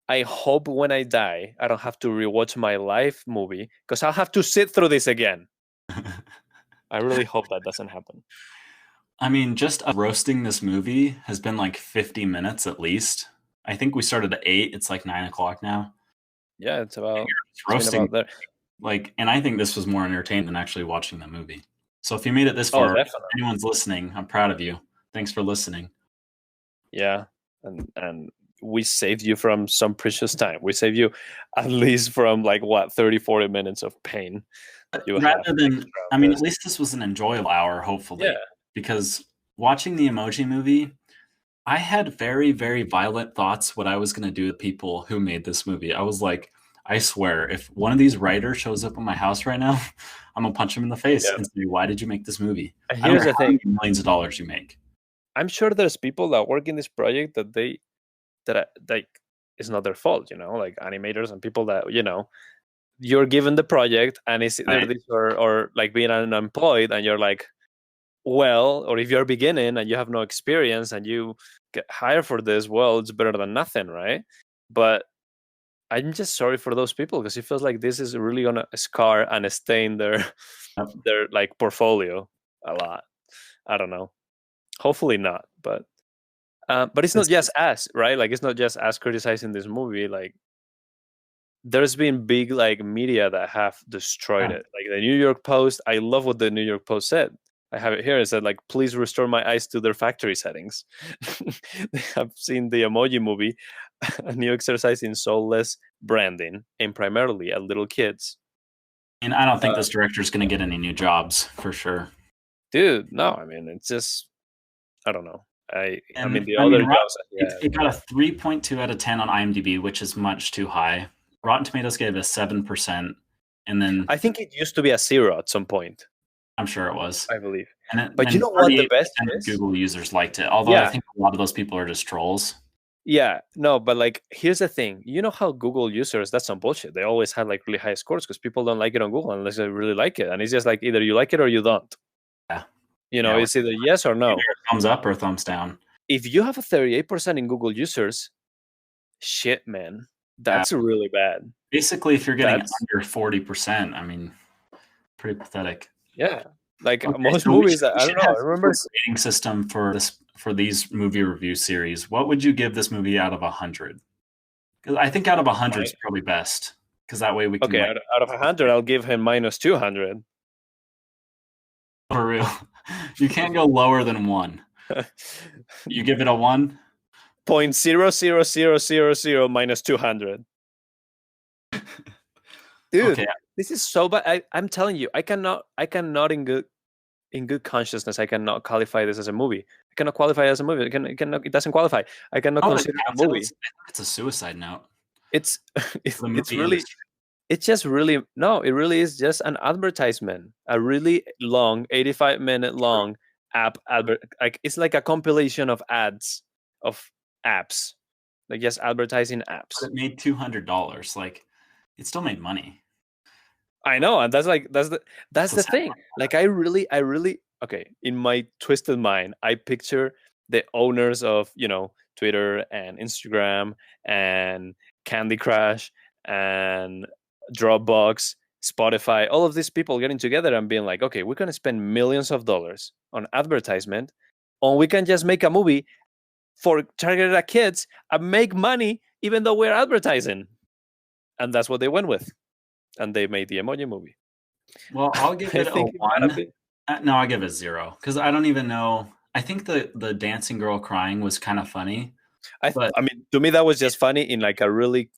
I hope when I die, I don't have to rewatch my life movie because I'll have to sit through this again. I really hope that doesn't happen. I mean, just roasting this movie has been like 50 minutes at least. I think we started at 8. It's like 9 o'clock now. Yeah, It's it's been roasting. about there. Like, and I think this was more entertaining than actually watching the movie. So if you made it this Oh, far, if definitely. anyone's listening, I'm proud of you. Thanks for listening. Yeah, and we saved you from some precious time. We saved you at least from like what 30, 40 minutes of pain that you have Rather than, extra I of mean, this. at least this was an enjoyable hour, hopefully, Yeah. because watching the Emoji movie, I had very, very violent thoughts what I was going to do to people who made this movie. I was like, I swear, if one of these writers shows up in my house right now, I'm gonna punch him in the face Yeah. and say, "Why did you make this movie? And I don't here's care the how thing. many millions of dollars you make." I'm sure there's people that work in this project like it's not their fault, like animators and people that you're given the project and it's either Right? this or like being unemployed and you're like, well, or if you're beginning and you have no experience and you get hired for this, well, it's better than nothing, right? But I'm just sorry for those people because it feels like this is really gonna scar and stain their Yep. their like portfolio a lot. I don't know. Hopefully not, but it's not This just us, right? Like it's not just us criticizing this movie. Like there's been big like media that have destroyed yeah. it. Like the New York Post. I love what the New York Post said. I have it here. It said like, please restore my eyes to their factory settings. They have seen the Emoji movie, a new exercise in soulless branding, aimed primarily at little kids. And I don't think this director is going to get any new jobs for sure. Dude, no, I mean it's just I don't know. I mean And the I mean, other jobs that he it had. got a 3.2 out of 10 on IMDb, which is much too high. Rotten Tomatoes gave it a 7%, and then I think it used to be a 0 at some point, I'm sure it was. I believe. And But you then know what the best 38% of is? Google users liked it. Although I Yeah, think a lot of those people are just trolls. yeah, no, but like here's the thing. You know how Google users, that's some bullshit. They always had like really high scores because people don't like it on Google unless they really like it. And it's just like either you like it or you don't. Yeah. Yeah. It's either yes or no. Either a thumbs up or a thumbs down. If you have a 38% in Google users, shit, man, Yeah. that's really bad. Basically, if you're getting That's under 40%, I mean, pretty pathetic. yeah. Like Okay, most so we movies, should, we I don't should know. have I some remember. sort of rating system for these movie review series. What would you give this movie out of 100? Because I think out of 100 is probably best. Because that way we can Okay, like out of 100, I'll give him minus 200. for real. You can't go lower than 1. You give it a 1? 0.00000 minus 200. Dude, Okay. this is so bad. I'm telling you, I cannot in good consciousness, I cannot qualify this as a movie. I cannot qualify it as a movie. It doesn't qualify. I cannot Oh, it consider it a counts. movie. I think it's a suicide note It's for the it's movie really industry. it's just really no, it really is just an advertisement. A really long, 85-minute long like it's like a compilation of ads of apps. Like just advertising apps. But it made $200. Like, it still made money. I know, and that's the So sad. thing. Like I really okay, in my twisted mind, I picture the owners of, Twitter and Instagram and Candy Crush and Dropbox, Spotify, all of these people getting together and being like, okay, we're gonna spend millions of dollars on advertisement, or we can just make a movie for targeted at kids and make money even though we're advertising. And that's what they went with. And they made the Emoji movie. Well, I'll give I it a think it might have 1. been. No, I give it 0 because I don't even know. I think the dancing girl crying was kind of funny, but I mean, to me that was just funny in like a really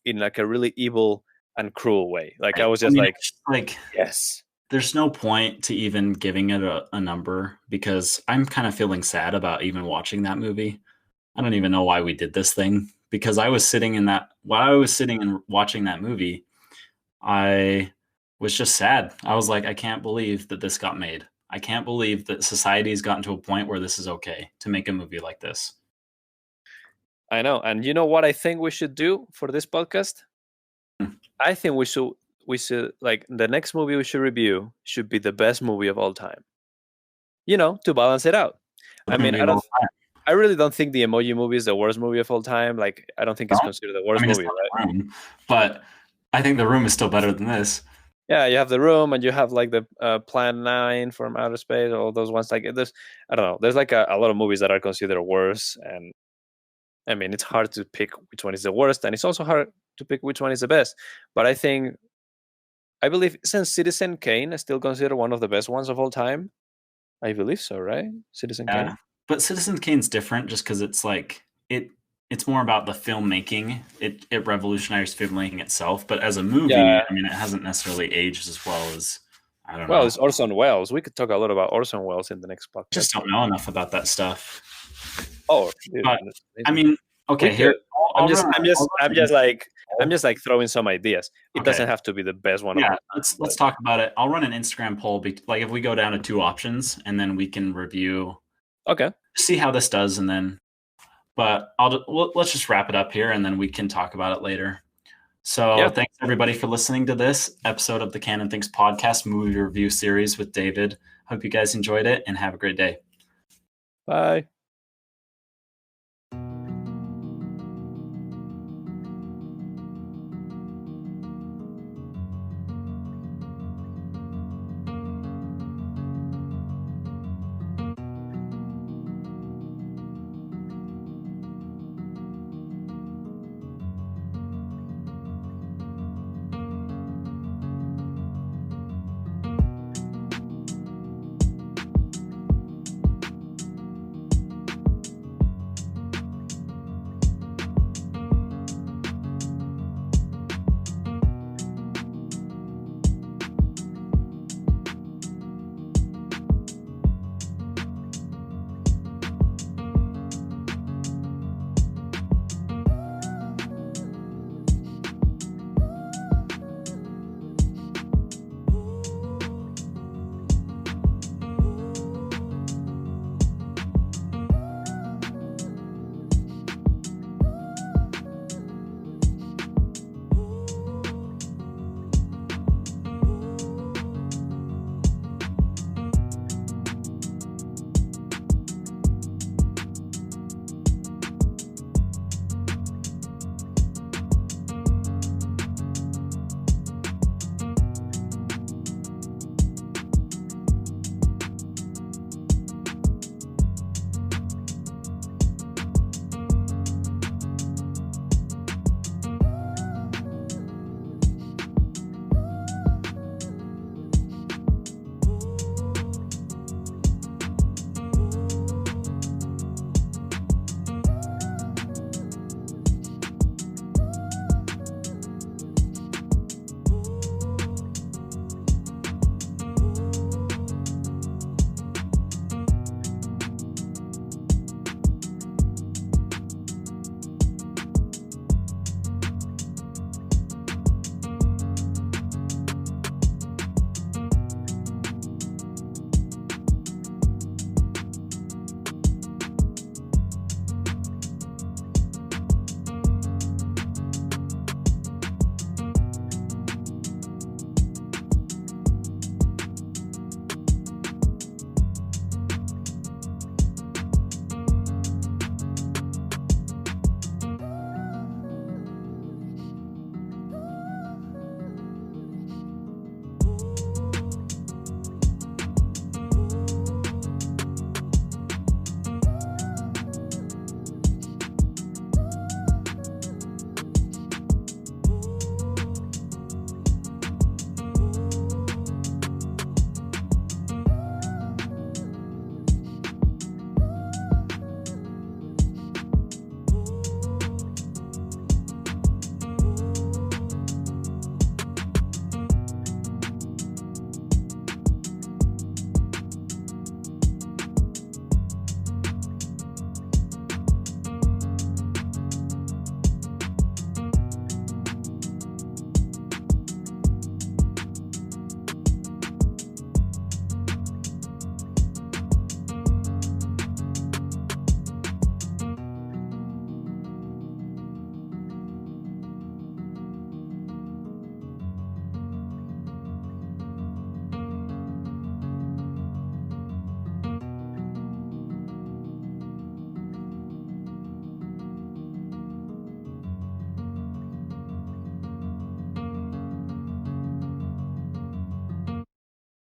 evil and cruel way. Like I was I just mean, like, it's just like yes. there's no point to even giving it a number because I'm kind of feeling sad about even watching that movie. I don't even know why we did this thing because I was sitting in that while I was sitting and watching that movie, I was just sad. I was like, I can't believe that this got made. I can't believe that society's gotten to a point where this is okay to make a movie like this. I know. And you know what I think we should do for this podcast? Hmm. I think we should like the next movie we should review should be the best movie of all time. To balance it out. I Movie mean, of all time. I really don't think the Emoji movie is the worst movie of all time. Like, I don't think it's No? considered the I worst mean, it's movie, not right? The Room, but I think The Room is still better than this. Yeah, you have The Room, and you have like the Plan 9 from Outer Space, all those ones. Like, I don't know, there's like a lot of movies that are considered worse, and I mean, it's hard to pick which one is the worst, and it's also hard to pick which one is the best. But I believe, since Citizen Kane is still considered one of the best ones of all time. I believe so, right? Citizen Yeah, Kane. but Citizen Kane's different just because it's like it's more about the filmmaking. It revolutionized filmmaking itself, but as a movie, Yeah. I mean, it hasn't necessarily aged as well as I don't Well, know. it's Orson Welles. We could talk a lot about Orson Welles in the next Just podcast. don't know enough about that stuff. Oh, dude, But that's I amazing. mean, We okay, could. here I'll run. I'm An just like, poll. throwing some ideas. It Okay, doesn't have to be the best one of yeah, all time, let's but talk about it. I'll run an Instagram poll. Like if we go down to two options, and then we can review, okay. see how this does, and then. But let's just wrap it up here, and then we can talk about it later. So Yeah. thanks everybody for listening to this episode of the Canon Thinks podcast movie review series with David. Hope you guys enjoyed it and have a great day. Bye.